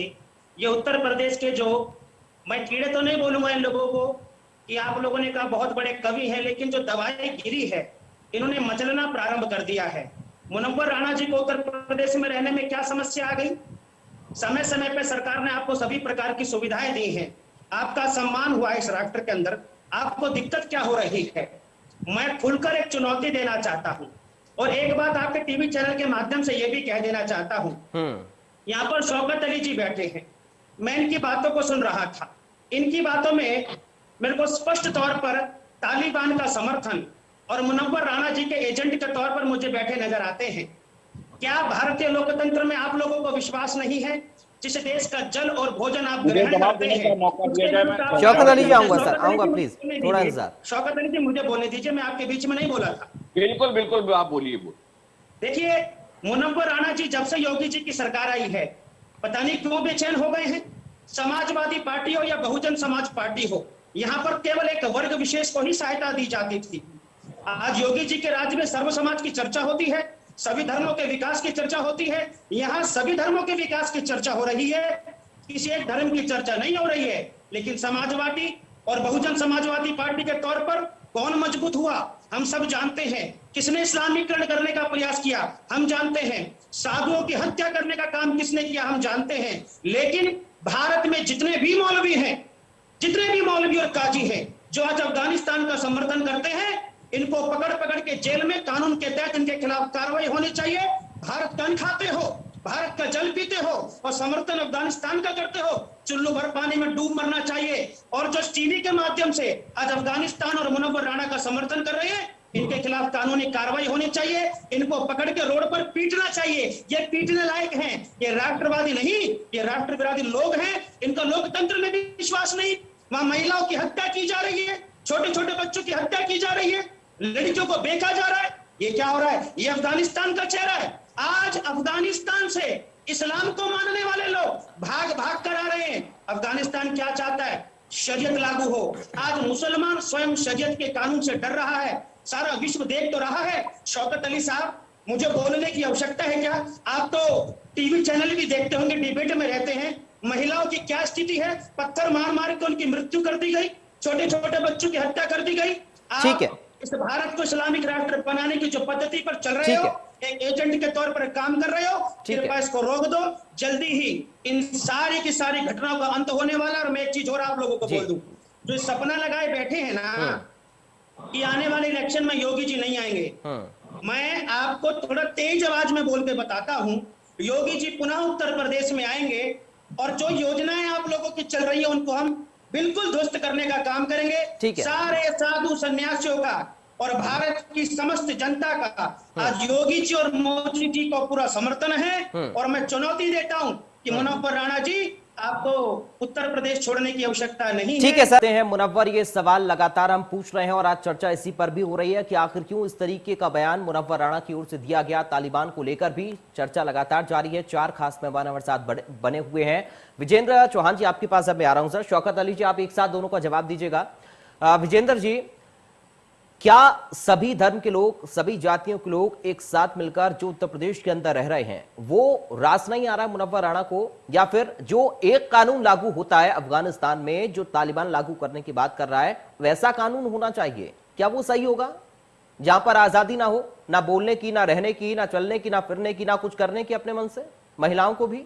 ये उत्तर प्रदेश के जो, मैं कीड़े तो नहीं बोलूंगा इन लोगों को कि आप लोगों ने कहा बहुत बड़े कवि हैं, लेकिन जो दवाई गिरी है इन्होंने मचलना प्रारंभ कर दिया है। मुनव्वर राणा जी को उत्तर प्रदेश में रहने में क्या समस्या आ गई? समय समय पे सरकार ने आपको सभी प्रकार की सुविधाएं दी हैं, आपका सम्मान हुआ इस राष्ट्र के अंदर, आपको दिक्कत क्या हो रही है? मैं खुलकर एक चुनौती देना चाहता हूँ और एक बात आपके टीवी चैनल के माध्यम से यह भी कह देना चाहता हूँ, यहाँ पर शौकत अली जी बैठे हैं, मैं इनकी बातों को सुन रहा था, इनकी बातों में मेरे को स्पष्ट तौर पर तालिबान का समर्थन और मुनव्वर राणा जी के एजेंट के तौर पर मुझे बैठे नजर आते हैं। क्या भारतीय लोकतंत्र में आप लोगों को विश्वास नहीं है? जिस देश का जल और भोजन आप ग्रहण करते हैं। शौकत अली जी, आऊंगा सर, आऊंगा, प्लीज थोड़ा इंतजार। शौकत अली जी, मुझे बोलने दीजिए, मैं आपके बीच में नहीं बोला था। बिल्कुल बिल्कुल, आप बोलिए। देखिए, मुनव्वर राणा जी जब से योगी जी की सरकार आई है, पता नहीं क्यों बेचैन हो गए हैं। समाजवादी पार्टी हो या बहुजन समाज पार्टी हो, यहाँ पर केवल एक वर्ग विशेष को ही सहायता दी जाती थी। आज योगी जी के राज्य में सर्व समाज की चर्चा होती है, सभी धर्मों के विकास की चर्चा होती है। यहाँ सभी धर्मों के विकास की चर्चा हो रही है, किसी एक धर्म की चर्चा नहीं हो रही है। लेकिन समाजवादी और बहुजन समाजवादी पार्टी के तौर पर कौन मजबूत हुआ हम सब जानते हैं। किसने इस्लामीकरण करने का प्रयास किया हम जानते हैं। साधुओं की हत्या करने का काम किसने किया हम जानते हैं। लेकिन भारत में जितने भी मौलवी हैं, जितने भी मौलवी और काजी हैं जो आज अफगानिस्तान का समर्थन करते हैं, इनको पकड़ पकड़ के जेल में कानून के तहत इनके खिलाफ कार्रवाई होनी चाहिए। भारत का अन्न खाते हो, भारत का जल पीते हो और समर्थन अफगानिस्तान का करते हो, चुल्लू भर पानी में डूब मरना चाहिए। और जो टीवी के माध्यम से आज अफगानिस्तान और मुनव्वर राणा का समर्थन कर रहे हैं, इनके खिलाफ कानूनी कार्रवाई होनी चाहिए। इनको पकड़ के रोड पर पीटना चाहिए। ये पीटने लायक हैं, ये राष्ट्रवादी नहीं, ये राष्ट्र विरोधी लोग हैं। इनका लोकतंत्र में भी विश्वास नहीं। वहां महिलाओं की हत्या की जा रही है, छोटे छोटे बच्चों की हत्या की जा रही है, लड़कियों को बेचा जा रहा है। ये क्या हो रहा है? ये अफगानिस्तान का चेहरा है। आज अफगानिस्तान से इस्लाम को मानने वाले लोग भाग भाग कर आ रहे हैं। अफगानिस्तान क्या चाहता है? शरीयत लागू हो। आज मुसलमान स्वयं शरीयत के कानून से डर रहा है। सारा विश्व देख तो रहा है। शौकत अली साहब, मुझे बोलने की आवश्यकता है क्या? आप तो टीवी चैनल भी देखते होंगे, डिबेट में रहते हैं। महिलाओं की क्या स्थिति है? पत्थर मार मार के उनकी मृत्यु कर दी गई, छोटे छोटे बच्चों की हत्या कर दी गई। ठीक है, इस भारत को इस्लामिक राष्ट्र बनाने की जो पद्धति पर चल रहे हो, एक एजेंट के तौर पर काम कर रहे हो, कृपया इसको रोक दो। जल्दी ही इन सारी की सारी घटनाओं का अंत होने वाला। और मैं एक चीज और आप लोगों को बोल दूं, जो सपना लगाए बैठे हैं ना कि आने वाले इलेक्शन में योगी जी नहीं आएंगे, मैं आपको थोड़ा तेज आवाज में बोल के बताता हूं, योगी जी पुनः उत्तर प्रदेश में आएंगे और जो योजनाएं आप लोगों की चल रही है उनको हम बिल्कुल ध्वस्त करने का काम करेंगे। सारे साधु सन्यासियों का और भारत की समस्त जनता का आज योगी जी और मोदी जी को पूरा समर्थन है। और मैं चुनौती देता हूं कि मुनव्वर राणा जी, आपको उत्तर प्रदेश छोड़ने की आवश्यकता नहीं है। ठीक है सर हैं मुनव्वर, ये सवाल लगातार हम पूछ रहे हैं और आज चर्चा इसी पर भी हो रही है कि आखिर क्यों इस तरीके का बयान मुनव्वर राणा की ओर से दिया गया। तालिबान को लेकर भी चर्चा लगातार जारी है। 4 खास मेहमान हमारे साथ बने हुए हैं। विजेंद्र चौहान जी, आपके पास अब मैं आ रहा हूं सर। शौकत अली जी, आप एक साथ दोनों का जवाब दीजिएगा। विजेंद्र जी, क्या सभी धर्म के लोग, सभी जातियों के लोग एक साथ मिलकर जो उत्तर प्रदेश के अंदर रह रहे हैं, वो रास नहीं आ रहा है मुनव्वर राणा को, या फिर जो एक कानून लागू होता है अफगानिस्तान में जो तालिबान लागू करने की बात कर रहा है, वैसा कानून होना चाहिए? क्या वो सही होगा जहां पर आजादी ना हो, ना बोलने की, ना रहने की, ना चलने की, ना फिरने की, ना कुछ करने की अपने मन से, महिलाओं को भी?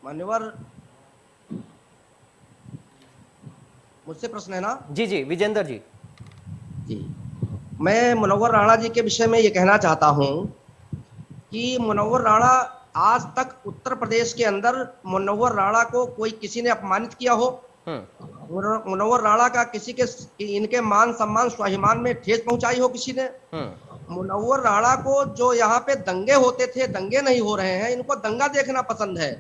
मान्यवर, मुझसे प्रश्न है ना? जी जी विजेंद्र जी। जी, मैं मुनव्वर राणा जी के विषय में ये कहना चाहता हूं कि मुनव्वर राणा, आज तक उत्तर प्रदेश के अंदर मुनव्वर राणा को कोई किसी ने अपमानित किया हो? मुनव्वर राणा का किसी के इनके मान सम्मान स्वाभिमान में ठेस पहुंचाई हो किसी ने? मुनव्वर राणा को जो यहाँ पे दंगे होते थे, दंगे नहीं हो रहे हैं, इनको दंगा देखना पसंद है,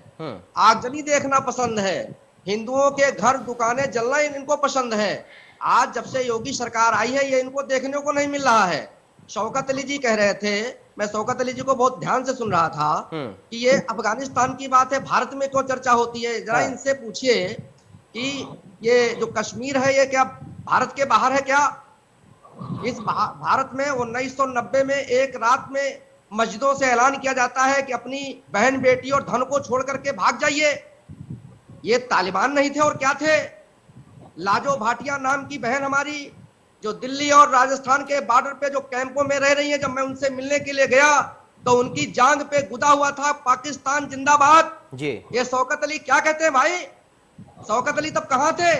आगजनी देखना पसंद है, हिंदुओं के घर दुकानें जलना इनको पसंद है। आज जब से योगी सरकार आई है ये इनको देखने को नहीं मिल रहा है। शौकत अली जी कह रहे थे, मैं शौकत अली जी को बहुत ध्यान से सुन रहा था कि ये अफगानिस्तान की बात है, भारत में क्यों चर्चा होती है? जरा इनसे पूछिए कि ये जो कश्मीर है ये क्या भारत के बाहर है क्या? इस भारत में 1990 में एक रात में मस्जिदों से ऐलान किया जाता है कि अपनी बहन बेटी और धन को छोड़ करके भाग जाइए। ये तालिबान नहीं थे और क्या थे? लाजो भाटिया नाम की बहन हमारी, जो दिल्ली और राजस्थान के बॉर्डर पे जो कैंपों में रह रही है, जब मैं उनसे मिलने के लिए गया तो उनकी जांग पे गुदा हुआ था पाकिस्तान जिंदाबाद जी। ये शौकत अली क्या कहते हैं भाई? शौकत अली तब कहां थे?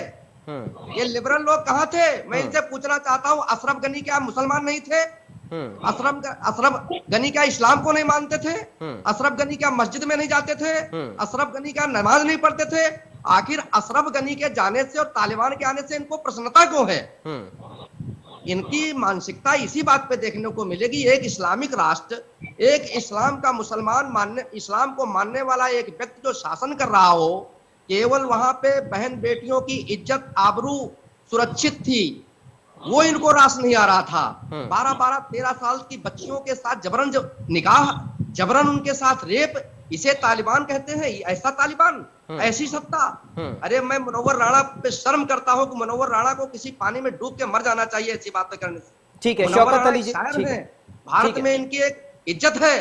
ये लिबरल लोग कहां थे? मैं इनसे पूछना चाहता हूं, अशरफ गनी क्या मुसलमान नहीं थे? अशरफ गनी क्या इस्लाम को नहीं मानते थे? अशरफ गनी क्या मस्जिद में नहीं जाते थे? अशरफ गनी क्या नमाज नहीं पढ़ते थे? आखिर अशरफ गनी के जाने से और तालिबान के आने से इनको प्रसन्नता क्यों है? इनकी मानसिकता इसी बात पे देखने को मिलेगी। एक इस्लामिक राष्ट्र, एक इस्लाम का इस्लाम को मानने वाला एक व्यक्ति जो शासन कर रहा हो, केवल वहां पे बहन बेटियों की इज्जत आबरू सुरक्षित थी, वो इनको रास नहीं आ रहा था। 12-12, 13 साल की बच्चियों के साथ जबरन निकाह, जबरन उनके साथ रेप, इसे तालिबान कहते हैं? ऐसा तालिबान, ऐसी सत्ता? अरे मैं मुनव्वर राणा पे शर्म करता हूं कि मुनव्वर राणा को किसी पानी में डूब के मर जाना चाहिए ऐसी बातें करने से। ठीक है शौकत अली जी, भारत में इनकी एक इज्जत है।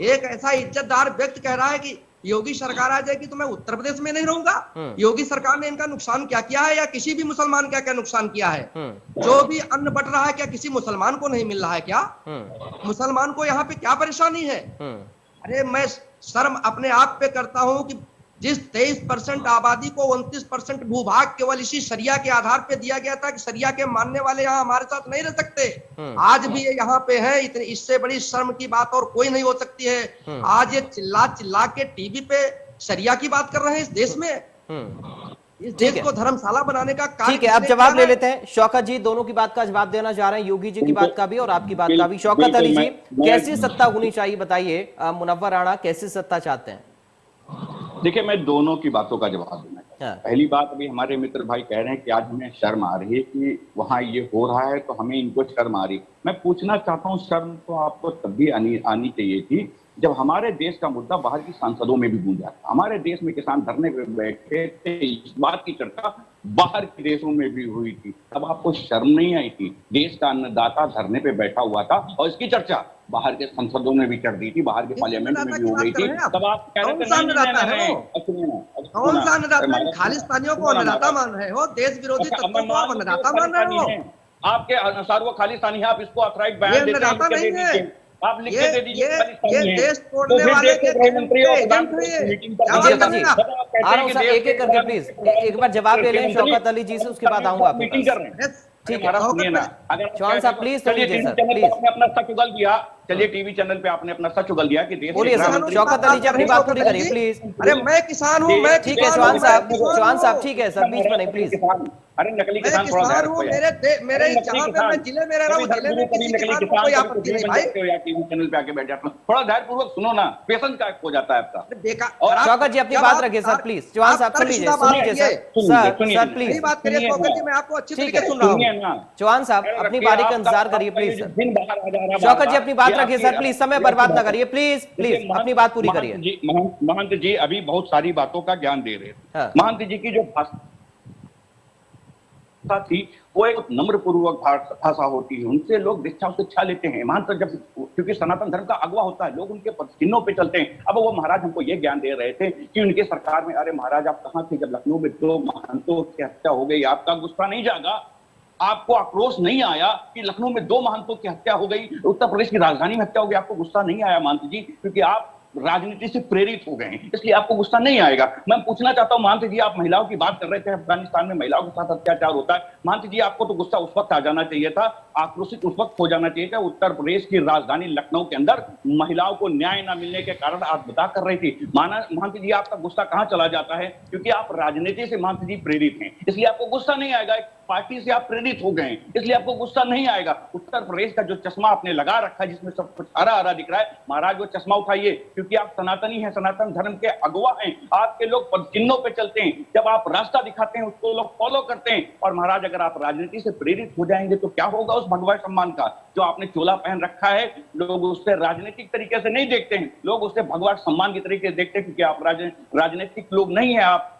एक ऐसा इज्जतदार व्यक्ति कह रहा है कि योगी सरकार आ जाएगी तो मैं उत्तर प्रदेश में नहीं रहूंगा। योगी सरकार ने इनका नुकसान क्या किया है, या किसी भी मुसलमान का क्या नुकसान किया है? जो भी अन्न बट रहा है क्या किसी मुसलमान को नहीं मिल रहा है क्या? मुसलमान को यहाँ पे क्या परेशानी है? अरे मैं शर्म अपने आप पे करता हूं कि जिस 23% आबादी को 29% भूभाग केवल इसी शरिया के आधार पे दिया गया था कि शरिया के मानने वाले यहाँ हमारे साथ नहीं रह सकते, आज भी ये यहाँ पे है। इतनी इससे बड़ी शर्म की बात और कोई नहीं हो सकती है। आज ये चिल्ला चिल्ला के टीवी पे शरिया की बात कर रहे हैं इस देश में। इस देश को धर्मशाला बनाने का कार्य। ठीक है, अब जवाब ले लेते हैं। शौकत जी दोनों की बात का जवाब देना चाह रहे हैं, योगी जी की बात का भी और आपकी बात का भी। शौकत अली जी, कैसी सत्ता होनी चाहिए बताइए? मुनव्वर राणा कैसी सत्ता चाहते हैं? देखिए, मैं दोनों की बातों का जवाब देना चाहता हूं। पहली बात, अभी हमारे मित्र भाई कह रहे हैं कि आज हमें शर्म आ रही है कि वहां ये हो रहा है तो हमें इनको शर्म आ रही है। मैं पूछना चाहता हूं, शर्म तो आपको तब भी आनी चाहिए थी जब हमारे देश का मुद्दा बाहर की सांसदों में भी गूंजा था, हमारे देश में किसान धरने पे बैठे थे, इस बात की चर्चा बाहर के देशों में भी हुई थी, तब आपको शर्म नहीं आई थी? देश का अन्नदाता धरने पे बैठा हुआ था और इसकी चर्चा बाहर के संसदों में भी कर दी थी, बाहर के पार्लियामेंट में भी हो गई थी। तब आप कह रहे थे कौन सा अन्नदाता? खालिस्तानियों को अन्नदाता मान रहे हो, देश विरोधी तत्वों को अन्नदाता मान रहे हो? आपके अनुसार वो खालिस्तानी है, आप इसको ऑथराइज बयान देते हैं, आप लिख के दे दीजिए ये देश तोड़ने वाले के मंत्री और एजेंट है ये। एक एक करके प्लीज एक बार जवाब ले लें शौकत अली जी से, उसके बाद आऊंगा आपके मीटिंग पास। कर रहे हैं। ठीक है, सुनिए ना, अगर चौहान साहब प्लीज तो लीजिए सर, प्लीज आपने अपना सच उगल दिया, चलिए टीवी चैनल पे आपने अपना सच उगल दिया कि देश बोलिए सर। शौकत अली जी अपनी बात पूरी करिए प्लीज। अरे मैं किसान हूँ, मैं ठीक है चौहान साहब ठीक है सर, बीच में नहीं प्लीज। अरे नकली किसान थोड़ा ध्यान रखो यार। मेरे जहाँ पे मैं जिले में रह रहा हूँ, जिले में किसी किसान को कोई आपत्ति नहीं भाई। टीवी चैनल पे आके बैठे अपना थोड़ा धैर्यपूर्वक सुनो ना, पेशेंस का हो जाता है आपका। और शौकत जी अपनी बात रखिए सर प्लीज। चौहान साहब सुन लीजिए सर प्लीज बात करिए शौकत जी, मैं आपको अच्छी तरीके से सुन रहा हूँ। चौहान साहब अपनी बारी का इंतजार करिए प्लीज सर। शौकत जी अपनी बात रखिए सर प्लीज, समय बर्बाद ना करिए प्लीज, प्लीज अपनी बात पूरी करिए। महंत जी अभी बहुत सारी बातों का ज्ञान दे रहे थे। महंत जी की जो भाषा थी वो एक नम्र पूर्वक भाषा होती है, उनसे लोग दीक्षा शिक्षा लेते हैं। महंत जब, क्योंकि सनातन धर्म का अगवा होता है, लोग उनके चिन्हों पे चलते हैं। अब वो महाराज हमको ये ज्ञान दे रहे थे कि उनके सरकार में, अरे महाराज आप कहाँ थे जब लखनऊ में 2 महंतों की हत्या हो गई? आपका गुस्सा नहीं जागा? आपको आक्रोश नहीं आया कि लखनऊ में 2 महंतों की हत्या हो गई, उत्तर प्रदेश की राजधानी में हत्या हो गई? आपको गुस्सा नहीं आया महंत जी? क्योंकि आप राजनीति से प्रेरित हो गए हैं, इसलिए आपको गुस्सा नहीं आएगा। मैं पूछना चाहता हूं महंत जी, आप महिलाओं की बात कर रहे थे, अफगानिस्तान में महिलाओं के साथ अत्याचार होता है। महंत जी आपको तो गुस्सा उस वक्त आ जाना चाहिए था, आक्रोशित उस वक्त हो जाना चाहिए था। उत्तर प्रदेश की राजधानी लखनऊ के अंदर महिलाओं को न्याय न मिलने के कारण आप बता कर रही थी। महंत जी आपका गुस्सा कहां चला जाता है? क्योंकि आप राजनीति से महंत जी प्रेरित हैं, इसलिए आपको गुस्सा नहीं आएगा। पार्टी से आप प्रेरित हो गए, इसलिए आपको गुस्सा नहीं आएगा। उत्तर प्रदेश का जो चश्मा आपने लगा रखा है, जिसमें सब कुछ हरा हरा दिख रहा है, महाराज वो चश्मा उठाइए, क्योंकि आप सनातनी हैं, सनातन धर्म के अगुवा हैं। आपके लोग चिन्हों पे चलते हैं, जब आप रास्ता दिखाते हैं उसको लोग फॉलो करते हैं। और महाराज अगर आप राजनीति से प्रेरित हो जाएंगे तो क्या होगा उस भगवा सम्मान का? जो आपने चोला पहन रखा है, लोग उससे राजनीतिक तरीके से नहीं देखते हैं, लोग उससे भगवा सम्मान की तरीके से देखते हैं, क्योंकि आप राजनीतिक लोग नहीं है, आप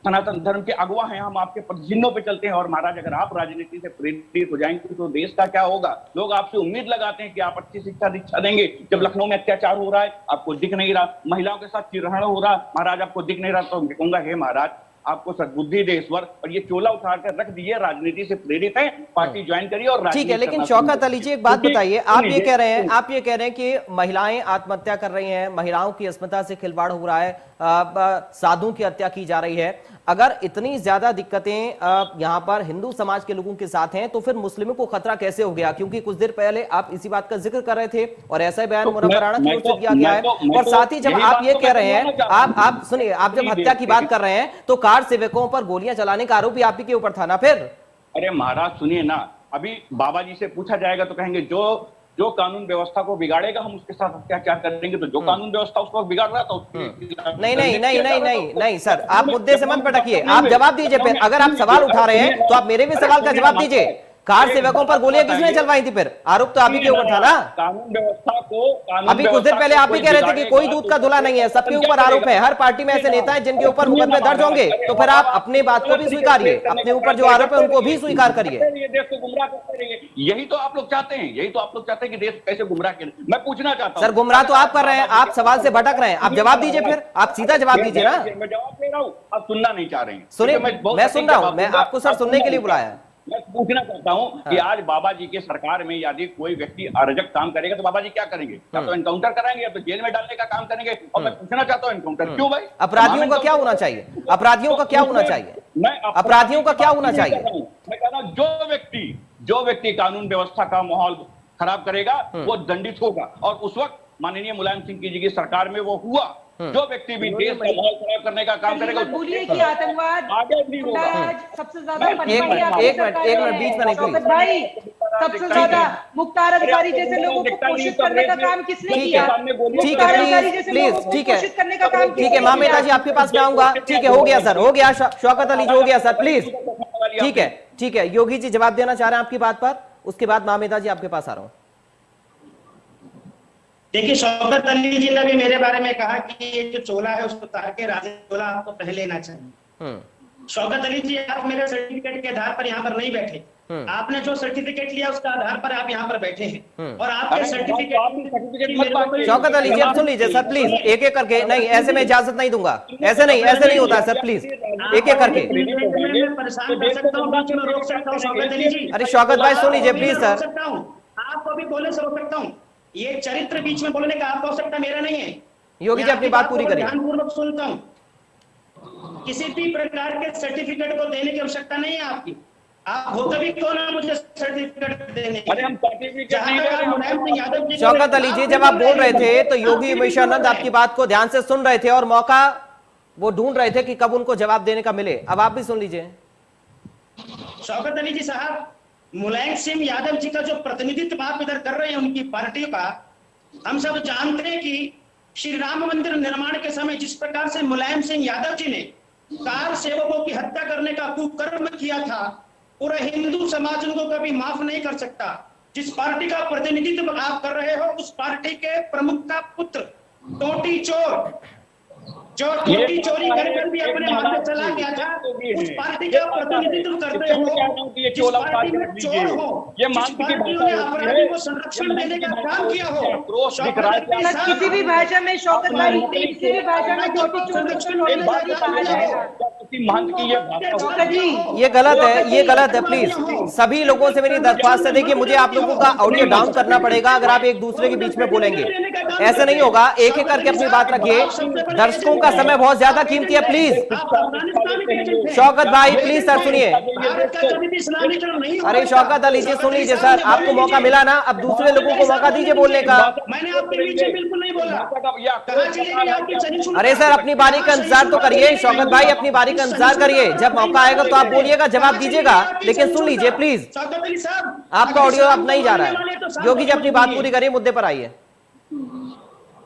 सनातन धर्म के अगुवा हैं। हम आपके चिन्हों पे चलते हैं। और महाराज अगर आप राजनीति से प्रेरित हो जाएंगे तो देश का क्या होगा? लोग आपसे उम्मीद लगाते हैं कि आप अच्छी शिक्षा दीक्षा देंगे। जब लखनऊ में अत्याचार हो रहा है आपको दिख नहीं रहा, महिलाओं के साथ चिरहरण हो रहा, महाराज आपको दिख नहीं रहा, तो मैं कहूंगा हे महाराज आपको सद्बुद्धि दे ईश्वर, और ये चोला उठा कर रख दिए, राजनीति से प्रेरित है, पार्टी ज्वाइन करिए और ठीक है। लेकिन शौकत अली जी एक बात बताइए, आप ये कह रहे हैं कि महिलाएं आत्महत्या कर रही हैं, महिलाओं की अस्मिता से खिलवाड़ हो रहा है, साधुओं की हत्या की जा रही है। अगर इतनी ज्यादा दिक्कतें यहाँ पर हिंदू समाज के लोगों के साथ हैं तो फिर मुस्लिमों को खतरा कैसे हो गया? क्योंकि कुछ देर पहले आप इसी बात का जिक्र कर रहे थे और ऐसा बयान मुनव्वर राणा की ओर से दिया गया है। और साथ ही जब आप ये कह रहे हैं, आप सुनिए, आप जब हत्या की बात कर रहे हैं तो कार सेवकों पर गोलियां चलाने का आरोप भी आप ही के ऊपर था ना फिर? अरे महाराज सुनिए ना, अभी बाबा जी से पूछा जाएगा तो कहेंगे जो कानून व्यवस्था को बिगाड़ेगा हम उसके साथ अत्याचार करेंगे। तो जो कानून व्यवस्था उसको बिगाड़ रहा था नहीं सर, आप मुद्दे से मत भटकिए, आप जवाब दीजिए। फिर अगर आप सवाल उठा रहे हैं तो आप मेरे भी सवाल का जवाब दीजिए। कार सेवकों पर गोलियां किसने चलवाई थी फिर? आरोप तो आप ही के ऊपर था ना। कानून व्यवस्था को अभी कुछ देर पहले आप ही कह रहे थे कि कोई दूध का धुला नहीं है, सबके ऊपर आरोप है। हर पार्टी में ऐसे नेता हैं जिनके ऊपर मुकदमे दर्ज होंगे, तो फिर आप अपनी बात को भी स्वीकारिए, अपने ऊपर जो आरोप है उनको भी स्वीकार करिए। देश को गुमराह करते रहेंगे, यही तो आप लोग चाहते हैं, यही तो आप लोग चाहते हैं कि देश कैसे गुमराह करें। मैं पूछना चाहता हूं सर, गुमराह तो आप कर रहे हैं, आप सवाल से भटक रहे हैं, आप जवाब दीजिए। फिर आप सीधा जवाब दीजिए ना। मैं जवाब दे रहा हूं, आप सुनना नहीं चाह रहे हैं। सुनिए, मैं सुन रहा हूं, मैं आपको सर सुनने के लिए बुलाया है। मैं पूछना चाहता हूं कि आज बाबा जी के सरकार में यदि कोई व्यक्ति अराजक काम करेगा तो बाबा जी क्या करेंगे? या तो एनकाउंटर कराएंगे या तो जेल में डालने का काम करेंगे। और मैं पूछना चाहता हूं एनकाउंटर क्यों भाई? अपराधियों का क्या होना चाहिए? अपराधियों का क्या होना चाहिए? अपराधियों का क्या होना चाहिए? मैं कह रहा हूं जो व्यक्ति कानून व्यवस्था का माहौल खराब करेगा वो दंडित होगा। और उस वक्त माननीय मुलायम सिंह जी की सरकार में वो हुआ। जो व्यक्ति भी देश का माहौल खराब करने का काम करेगा, भूलिए कि आतंकवाद आगे नहीं होगा। सबसे ज्यादा एक मिनट बीच में नहीं प्लीज भाई, सबसे ज्यादा मुख्तार अधिकारी जैसे लोगों को पोषित करने का काम किसने किया? मुख्तार अधिकारी जैसे लोगों को पोषित करने का काम ठीक है। मामेता जी आपके पास मैं आऊंगा। ठीक है, हो गया सर, हो गया। शौकत अली जी हो गया सर, प्लीज। ठीक है, योगी जी जवाब देना चाह रहे हैं आपकी बात पर, उसके बाद मामेता जी आपके पास आ रहा हूं। देखिए, शौकत अली जी ने भी मेरे बारे में कहा कि ये जो चोला है उसको उतार के राजे चोला आपको पहन लेना चाहिए। शौकत अली जी, आप मेरे सर्टिफिकेट के आधार पर यहाँ पर नहीं बैठे, आपने जो सर्टिफिकेट लिया उसके आधार पर आप यहाँ पर बैठे हैं और आपके सर्टिफिकेट। शौकत अली जी आप सुन लीजिए सर प्लीज, एक एक करके। नहीं, ऐसे में इजाजत नहीं दूंगा, ऐसे नहीं होता सर, प्लीज एक एक करके। परेशान कर सकता हूँ, बीच में रोक सकता हूँ शौकत अली जी। अरे शौकत भाई सुन लीजिए प्लीज सर। आपको भी बोलने से रोक सकता हूँ, ये चरित्र बीच में बोलने का आपको आवश्यकता मेरा नहीं है। योगी जी अपनी बात पूरी करिए। ध्यानपूर्वक सुनता हूँ, किसी भी प्रकार के सर्टिफिकेट को देने की आवश्यकता नहीं है आपकी। आप हो तभी कौन है मुझे सर्टिफिकेट देने? अरे हम सर्टिफिकेट। शौकत अली जी जब आप बोल रहे थे तो योगी उमेशानंद आपकी बात को ध्यान से सुन रहे थे और मौका वो ढूंढ रहे थे कि कब उनको जवाब देने का मिले। अब आप भी सुन लीजिए। शौकत अली जी साहब, मुलायम सिंह यादव जी का जो प्रतिनिधित्व आप इधर कर रहे हैं उनकी पार्टी का, हम सब जानते हैं कि श्री राम मंदिर निर्माण के समय जिस प्रकार से मुलायम सिंह यादव जी ने कार सेवकों की हत्या करने का कुकर्म किया था, पूरा हिंदू समाज उनको कभी माफ नहीं कर सकता। जिस पार्टी का प्रतिनिधित्व आप कर रहे हो उस पार्टी के प्रमुख का पुत्र टोटी चोर, जो टोटी चोरी कर भी अपने हाथ में चला गया था, उस पार्टी का प्रतिनिधित्व करते हो, जिस पार्टी में चोर हो, जिस पार्टी ने अपराधी को संरक्षण देने का काम किया हो, किसी भी भाषा में शौकत भाई, किसी भी भाषा में टोटी चोर कहा जाएगा। ये गलत है, ये गलत है। प्लीज सभी लोगों से मेरी दरख्वास्त है, देखिए मुझे आप लोगों का ऑडियो डाउन करना पड़ेगा अगर आप एक दूसरे के बीच में बोलेंगे। ऐसे नहीं होगा, एक एक करके अपनी बात रखिए। दर्शकों का समय बहुत ज्यादा कीमती है, प्लीज। शौकत भाई प्लीज सर सुनिए। अरे शौकत अली जी सुन लीजिए सर, आपको मौका मिला ना, अब दूसरे लोगों को मौका दीजिए बोलने का। मैंने आपके बीच में बिल्कुल नहीं बोला। अरे सर अपनी बारी का इंतजार तो करिए। शौकत भाई अपनी बारी का इंतजार करिए, जब मौका आएगा तो आप बोलिएगा, जवाब दीजिएगा, लेकिन सुन लीजिए प्लीज। आपका ऑडियो अब नहीं जा रहा है। योगी जी अपनी बात पूरी करिए, मुद्दे पर आइए।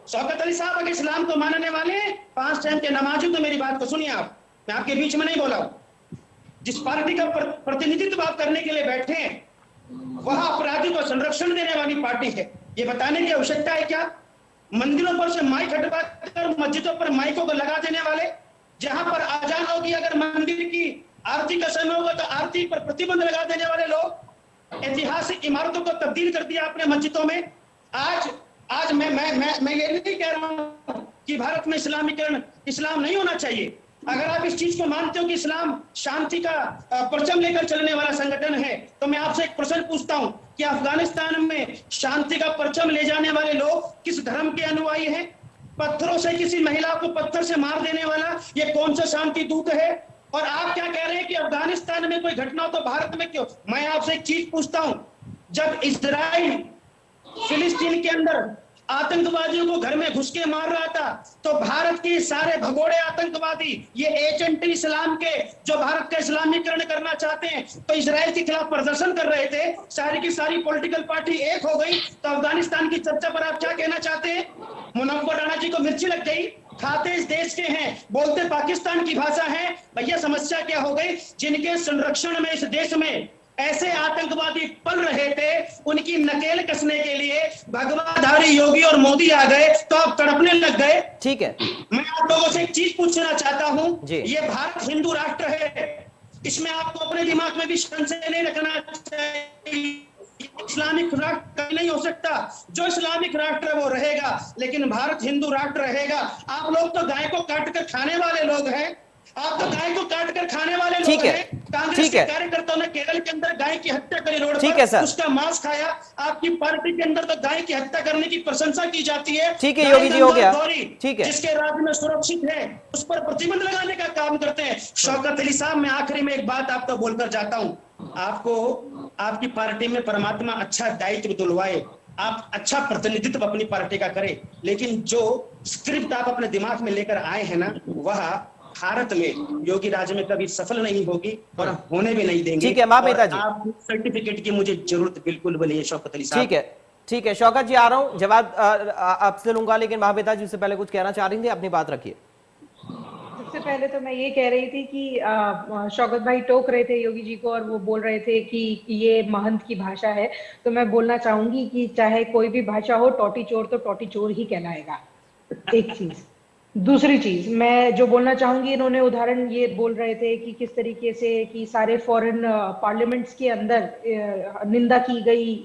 शौकत अली साहब, अगर इस्लाम को मानने वाले 5 टाइम के नमाजी तो मेरी बात को सुनिए आप, मैं आपके बीच में नहीं बोला। जिस पार्टी का प्रतिनिधित्व आप करने के लिए बैठे हैं वह अपराधी को संरक्षण देने वाली पार्टी है, ये बताने की आवश्यकता है क्या? मंदिरों पर से माइक हटवा कर मस्जिदों पर माइकों को लगा देने वाले, जहां पर आजान होगी अगर मंदिर की आरती का समय होगा तो आरती पर प्रतिबंध लगा देने वाले लोग, ऐतिहासिक इमारतों को तब्दील कर दिया अपने मस्जिदों में। आज मैं ये नहीं कह रहा हूं कि भारत में इस्लामीकरण, इस्लाम नहीं होना चाहिए। अगर आप इस चीज को मानते हो कि इस्लाम शांति का परचम लेकर चलने वाला संगठन है, तो मैं आपसे एक प्रश्न पूछता हूं कि अफगानिस्तान में शांति का परचम ले जाने वाले लोग किस धर्म के अनुयायी हैं? पत्थरों से किसी महिला को पत्थर से मार देने वाला ये कौन सा शांति दूत है? और आप क्या कह रहे हैं कि अफगानिस्तान में कोई घटना हो तो भारत में क्यों? मैं आपसे एक चीज पूछता हूं, जब इजराइल फिलिस्तीन के अंदर आतंकवादियों को घर में घुस के मार रहा था तो भारत के सारे भगोड़े आतंकवादी, ये एजेंट इस्लाम के जो भारत का इस्लामीकरण करना चाहते हैं, तो इजराइल के खिलाफ प्रदर्शन कर रहे थे। सारी की सारी पॉलिटिकल पार्टी एक हो गई, तो अफगानिस्तान की चर्चा पर आप क्या कहना चाहते हैं? मुनव्वर राणा जी को मिर्ची लग गई, खाते इस देश के हैं, बोलते पाकिस्तान की भाषा है। भैया समस्या क्या हो गई? जिनके संरक्षण में इस देश में ऐसे आतंकवादी पल रहे थे, उनकी नकेल कसने के लिए भगवाधारी योगी और मोदी आ गए तो आप तड़पने लग गए। ठीक है, मैं आप लोगों से एक चीज पूछना चाहता हूं, ये भारत हिंदू राष्ट्र है, इसमें आपको अपने दिमाग में भी संशय नहीं रखना चाहिए। इस्लामिक राष्ट्र कहीं नहीं हो सकता, जो इस्लामिक राष्ट्र है वो रहेगा, लेकिन भारत हिंदू राष्ट्र रहेगा। आप लोग तो गाय को काट कर खाने वाले लोग हैं, आप तो गाय को काट कर खाने वाले लोग हैं। कांग्रेस के कार्यकर्ताओं ने केरल के अंदर गाय की हत्या करी रोड पर, उसका मांस खाया। आपकी पार्टी के अंदर तो गाय की हत्या करने की प्रशंसा की जाती है। ठीक है योगी जी, हो गया। ठीक है, जिसके राज्य में सुरक्षित है उस पर प्रतिबंध लगाने का काम करते हैं। शौकत अली साहब, मैं आखिरी में एक बात आपको बोलकर जाता हूँ, आपको आपकी पार्टी में परमात्मा अच्छा दायित्व दिलवाए, आप अच्छा प्रतिनिधित्व अपनी पार्टी का करें, लेकिन जो स्क्रिप्ट आप अपने दिमाग में लेकर आए हैं ना, वह भारत में योगी राज में कभी सफल नहीं होगी और होने भी नहीं देंगे। ठीक है महापिता जी, आप सर्टिफिकेट की मुझे जरूरत बिल्कुल भी नहीं है शौकत अली साहब। ठीक है शौकत जी, आ रहा हूं, जवाब आपसे लूंगा, लेकिन महापिता जी उससे पहले कुछ कहना चाह रही थी, अपनी बात रखिए। सबसे पहले तो मैं ये कह रही थी कि शौकत भाई टोक रहे थे योगी जी को और वो बोल रहे थे कि ये महंत की भाषा है। तो मैं बोलना चाहूंगी कि चाहे कोई भी भाषा हो, टोटी चोर तो टोटी चोर ही कहलाएगा। एक चीज। दूसरी चीज मैं जो बोलना चाहूंगी, इन्होंने उदाहरण ये बोल रहे थे कि किस तरीके से कि सारे फॉरेन पार्लियामेंट्स के अंदर निंदा की गई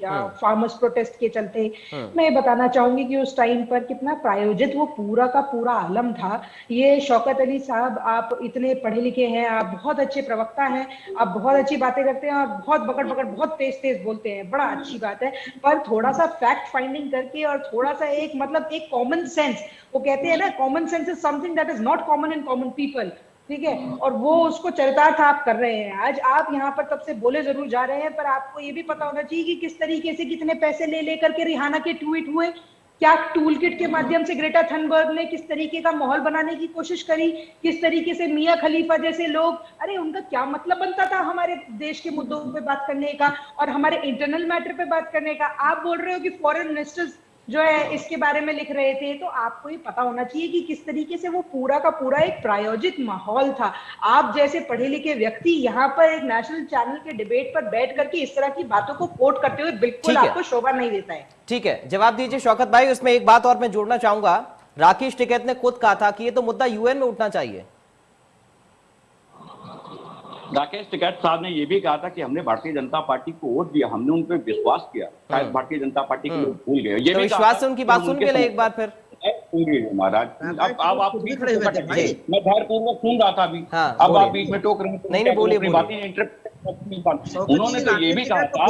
फार्मर्स प्रोटेस्ट के चलते। मैं ये बताना चाहूंगी कि उस टाइम पर कितना प्रायोजित वो पूरा का पूरा आलम था। ये शौकत अली साहब, आप इतने पढ़े लिखे हैं, आप बहुत अच्छे प्रवक्ता हैं, आप बहुत अच्छी बातें करते हैं और बहुत बकड़ बकड़ बहुत तेज तेज बोलते हैं, बड़ा अच्छी बात है। पर थोड़ा सा फैक्ट फाइंडिंग करके और थोड़ा सा एक मतलब एक कॉमन सेंस, वो कहते हैं ना common sense is something that is not common in common people, ठीक है, और वो उसको चरितार्थ आप कर रहे हैं। आज आप यहाँ पर तब से बोले जरूर जा रहे हैं, पर आपको ये भी पता होना चाहिए कि किस तरीके से कितने पैसे ले लेकर के रिहाना के ट्वीट हुए, क्या टूल किट के माध्यम से ग्रेटा थनबर्ग ने किस तरीके का माहौल बनाने की कोशिश करी, किस तरीके से मियां खलीफा जैसे लोग, अरे उनका क्या मतलब बनता था हमारे देश के मुद्दों पे बात करने का और हमारे इंटरनल मैटर पे बात करने का। आप बोल रहे हो कि फॉरेन मिनिस्टर्स जो है इसके बारे में लिख रहे थे, तो आपको ये पता होना चाहिए कि किस तरीके से वो पूरा का पूरा एक प्रायोजित माहौल था। आप जैसे पढ़े लिखे व्यक्ति यहाँ पर एक नेशनल चैनल के डिबेट पर बैठ करके इस तरह की बातों को कोट करते हुए बिल्कुल आपको शोभा नहीं देता है। ठीक है, जवाब दीजिए शौकत भाई। उसमें एक बात और मैं जोड़ना चाहूंगा, राकेश टिकैत ने खुद कहा था कि ये तो मुद्दा यूएन में उठना चाहिए। राकेश टिकैत साहब ने यह भी कहा था कि हमने भारतीय जनता पार्टी को वोट दिया, हमने उन पर विश्वास किया, शायद भारतीय जनता पार्टी के लोग भूल गए। ये तो विश्वास से उनकी बात सुन के ले एक बार फिर। महाराज अब आप बीच में मैं ध्यानपूर्वक सुन रहा था अभी, अब आप बीच में टोक रहे हैं। नहीं बोलिए, बातें उन्होंने तो ये भी कहा था,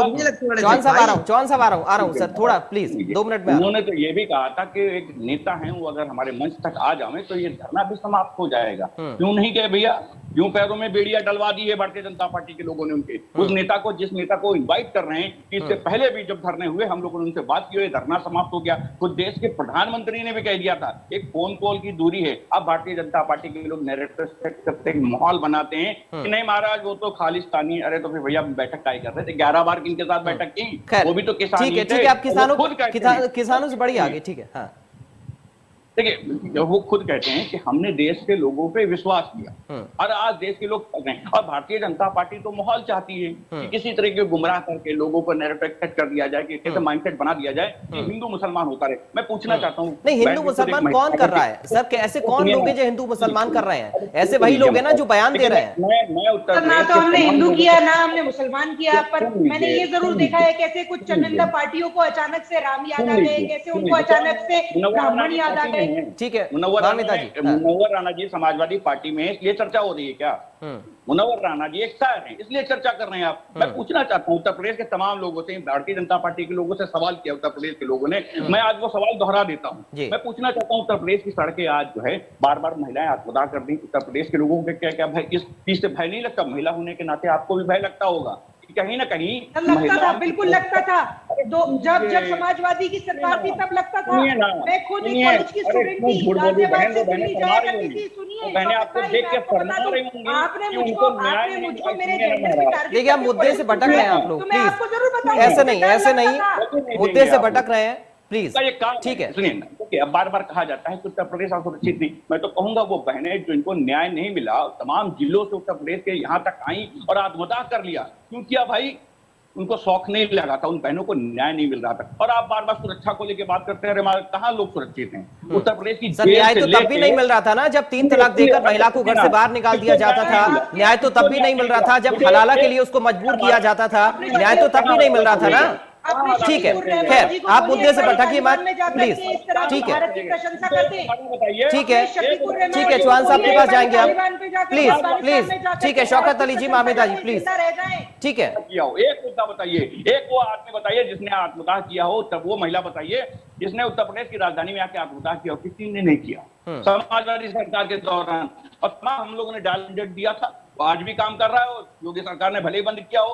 चौहान साहब आ रहा हूं सर, थोड़ा प्लीज 2 मिनट में। उन्होंने तो ये भी कहा था कि एक नेता है वो अगर हमारे मंच तक आ जाए तो ये धरना भी समाप्त हो जाएगा। क्यों नहीं गए भैया, क्यों पैरों में बेड़ियां डलवा दी है भारतीय जनता पार्टी के लोगों ने उनके उस नेता को, जिस नेता को इनवाइट कर रहे हैं कि इससे पहले भी जब धरने हुए हम लोगों ने उनसे बात की, धरना समाप्त हो गया। खुद देश के प्रधानमंत्री ने भी कह दिया था एक फोन कॉल की दूरी है। अब भारतीय जनता पार्टी के लोग नैरेटिव सेट करते हैं, माहौल बनाते हैं कि नहीं महाराज वो तो खालिस्तानी, अरे तो फिर भैया बैठक काय कर रहे थे, 11 बार किनके साथ बैठक की, वो भी तो किसान। ठीक है, आप किसानों से बड़ी आगे, ठीक है। हाँ देखिए वो खुद कहते हैं कि हमने देश के लोगों पे विश्वास किया और आज देश के लोग कर रहे हैं। और भारतीय जनता पार्टी तो माहौल चाहती है कि किसी तरह के गुमराह करके लोगों को नैरेटिव सेट कर दिया जाए, कि कैसे माइंडसेट बना दिया जाए कि हिंदू मुसलमान होता रहे। मैं पूछना चाहता हूँ, नहीं हिंदू मुसलमान कौन कर रहा है सर? ऐसे कौन लोग हैं जो हिंदू मुसलमान कर रहे हैं? ऐसे वही लोग हैं ना जो बयान दे रहे हैं। मैं उत्तर ना तो हमने हिंदू किया ना हमने मुसलमान किया, पर मैंने ये जरूर देखा है कैसे कुछ चंनिंदा पार्टियों को अचानक से राम याद आ गए, कैसे उनको अचानक से ब्राह्मण याद आ गए। ठीक है, मुनव्वर राणा जी समाजवादी पार्टी में इसलिए चर्चा हो रही है क्या? मुनव्वर राणा जी एक शायर हैं, इसलिए चर्चा कर रहे हैं आप। मैं पूछना चाहता हूं उत्तर प्रदेश के तमाम लोगों से, भारतीय जनता पार्टी के लोगों से सवाल किया उत्तर प्रदेश के लोगों ने, मैं आज वो सवाल दोहरा देता हूं। मैं पूछना चाहता हूं उत्तर प्रदेश की सड़कें आज जो है बार बार महिलाएं आत्मदाह कर दी, उत्तर प्रदेश के लोगों को क्या क्या भय, इस चीज से भय नहीं लगता? महिला होने के नाते आपको भी भय लगता होगा कहीं ना कहीं? लगता था, बिल्कुल लगता था। जब समाजवादी की सरकार थी तब लगता था। मैं खुद एक कॉलेज की स्टूडेंट थी, गाजियाबाद से दिल्ली जाया करती थी। सुनिए, आपने मुझको मेरे जेंडर पे टारगेट, देखिए आप मुद्दे से भटक रहे हैं आप लोग, मैं आपको जरूर बताऊंगा। ऐसे नहीं, मुद्दे से भटक रहे हैं प्लीज। ठीक है, सुनिए, अब बार बार कहा जाता है कि उत्तर प्रदेश असुरक्षित नहीं। मैं तो कहूंगा वो बहनें जो इनको न्याय नहीं मिला, तमाम जिलों से उत्तर प्रदेश के यहाँ तक आई और आत्मदाह कर लिया। क्यों किया भाई? उनको शौक नहीं लगा था, उन बहनों को न्याय नहीं मिल रहा था। और आप बार बार सुरक्षा को लेकर बात करते हैं, कहाँ लोग सुरक्षित हैं? उत्तर प्रदेश की न्याय तो तब भी नहीं मिल रहा था ना जब 3 तलाक देकर महिला को घर से बाहर निकाल दिया जाता था। न्याय तो तब भी नहीं मिल रहा था जब हलाला के लिए उसको मजबूर किया जाता था। न्याय तो तब भी नहीं मिल रहा था ना। ठीक है, खैर आप मुद्दे से भटकिए मत प्लीज। ठीक है, ठीक है, ठीक है, चौहान साहब के पास जाएंगे आप प्लीज। ठीक है, शौकत अली जी, मामिदा जी प्लीज। ठीक है, एक मुद्दा बताइए, एक वो आदमी बताइए जिसने आत्मदाह किया हो, तब वो महिला बताइए जिसने उत्तर प्रदेश की राजधानी में आके आत्मदाह किया हो। किसी ने नहीं किया समाजवादी सरकार के दौरान। और हम लोगों ने डायरेक्ट दिया था, आज भी काम कर रहा है। योगी सरकार ने भले ही बंद किया हो,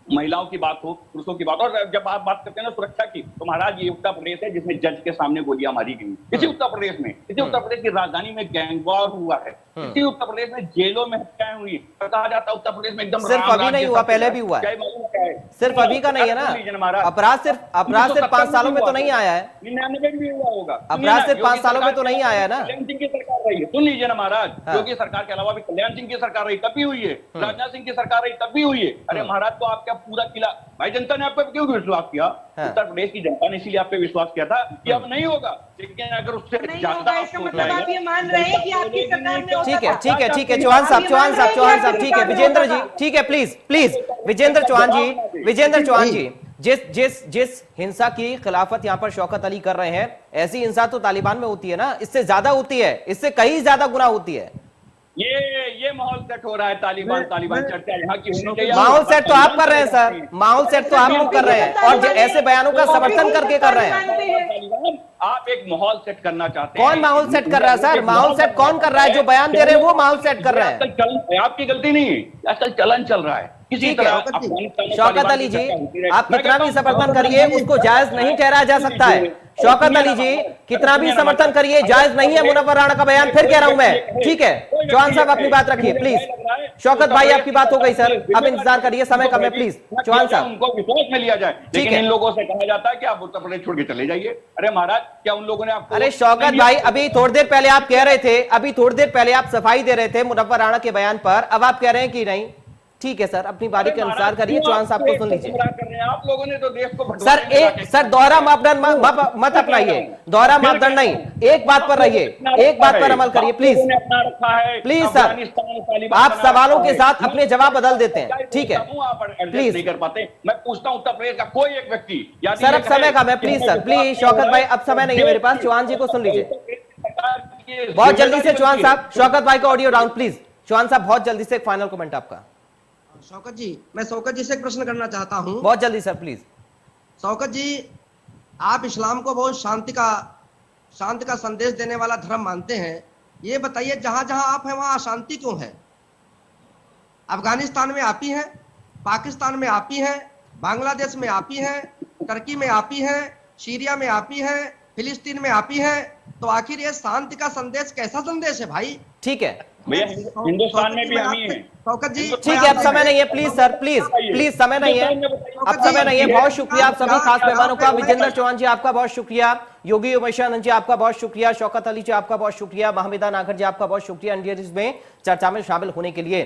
महिलाओं की बात हो, पुरुषों की बात हो। और जब आप बात करते हैं ना सुरक्षा की, तो महाराज ये उत्तर प्रदेश है जिसमें जज के सामने गोलियां मारी गई। इसी उत्तर प्रदेश में, इसी उत्तर प्रदेश की राजधानी में गैंगवॉर हुआ है। इसी उत्तर प्रदेश में जेलों में हत्याएं हुई। कहा जाता है उत्तर प्रदेश में एकदम सिर्फ अभी नहीं हुआ, पहले भी हुआ है। सिर्फ अभी का नहीं है ना, अपराध सिर्फ 5 सालों में तो नहीं आया है, 99 में भी हुआ होगा, अपराध सिर्फ 5 सालों में तो नहीं आया है ना। कल्याण सिंह की सरकार रही है, सुन लीजिए ना महाराज, योगी सरकार के अलावा भी कल्याण सिंह की सरकार रही तब भी हुई है, राजनाथ सिंह की सरकार रही तब भी हुई है। अरे महाराज, तो आपका पूरा किला, भाई जनता ने आप पे क्यों विश्वास किया? उत्तर प्रदेश की जनता ने इसीलिए आप पे विश्वास किया था कि अब नहीं होगा, लेकिन अगर उससे ज्यादा इसका मतलब आप ये मान रहे हैं कि आपकी सरकार में होता ठीक है, था। ठीक है, ठीक है, चौहान साहब, ठीक है, विजेंद्र जी, ठीक है, प्लीज विजेंद्र चौहान जी, जिस हिंसा की खिलाफत यहाँ पर शौकत अली कर रहे हैं, ऐसी हिंसा तो तालिबान में होती है ना, इससे ज्यादा होती है, इससे कहीं ज्यादा गुना होती है। ये माहौल सेट हो रहा है, तालिबान चर्चा यहाँ की होनी चाहिए। माहौल सेट तो आप कर रहे हैं सर, माहौल सेट तो आप लोग कर रहे हैं और ऐसे बयानों का समर्थन करके कर रहे हैं। आप एक माहौल सेट करना चाहते हैं। कौन माहौल सेट कर रहा है सर? माहौल सेट कौन कर रहा है? जो बयान दे रहे हैं वो माहौल सेट कर रहे हैं। आपकी गलती नहीं है, आजकल चलन चल रहा है किसी तरह। शौकत अली जी, आप कितना भी समर्थन करिए, उसको जायज नहीं ठहराया जा सकता है। शौकत अली जी, कितना भी समर्थन करिए, जायज नहीं है मुनव्वर राणा का बयान, फिर कह रहा हूं मैं। ठीक है, चौहान साहब अपनी बात रखिए प्लीज। शौकत भाई आपकी बात हो गई सर, अब इंतजार करिए, समय कम है, प्लीज चौहान साहब। उनको विश्वास में लिया जाए, लेकिन इन लोगों से कहा जाता है कि आप उत्तर प्रदेश छोड़ के चले जाइए। अरे महाराज, क्या उन लोगों ने आपको? अरे शौकत भाई, अभी थोड़ी देर पहले आप कह रहे थे, अभी थोड़ी देर पहले आप सफाई दे रहे थे मुनव्वर राणा के बयान पर, अब आप कह रहे हैं कि नहीं। ठीक है सर, अपनी बारी के अनुसार करिए। चौहान साहब को सुन लीजिए। आप लोगों ने तो देश को सर दोहरा मापदंड मत अपनाइए, दोहरा मापदंड नहीं, एक बात पर रहिए, एक बात पर अमल करिए प्लीज। प्लीज सर, आप सवालों के साथ अपने जवाब बदल देते हैं, ठीक है प्लीज। नहीं कर पाते। मैं पूछता हूं उत्तर प्रदेश का कोई एक व्यक्ति। सर अब समय कम है, प्लीज सर, प्लीज शौकत भाई, अब समय नहीं है मेरे पास। चौहान जी को सुन लीजिए बहुत जल्दी से। चौहान साहब, शौकत भाई का ऑडियो डाउन प्लीज। चौहान साहब बहुत जल्दी से एक फाइनल कमेंट आपका। शौकत जी, मैं शौकत जी से एक प्रश्न करना चाहता हूं। बहुत जल्दी सर प्लीज। शौकत जी, आप इस्लाम को बहुत शांति का संदेश देने वाला धर्म मानते हैं। ये बताइए, जहां जहां आप हैं वहां अशांति क्यों है? अफगानिस्तान में आप ही हैं, पाकिस्तान में आप ही हैं, बांग्लादेश में आप ही हैं, टर्की में आप ही हैं, सीरिया में आप ही हैं, फिलिस्तीन में आप ही हैं। तो आखिर ये शांति का संदेश कैसा संदेश है भाई? ठीक है भैया, हिंदुस्तान में भी हम ही हैं। शौकत जी, ठीक है, अब समय नहीं है, प्लीज सर, प्लीज समय नहीं है, अब समय नहीं है। बहुत शुक्रिया आप सभी खास मेहमानों का। विजेंद्र चौहान जी आपका बहुत शुक्रिया, योगी उमेशानंद जी आपका बहुत शुक्रिया, शौकत अली जी आपका बहुत शुक्रिया, महमिदा नागर जी आपका बहुत शुक्रिया इंडिया न्यूज में चर्चा में शामिल होने के लिए।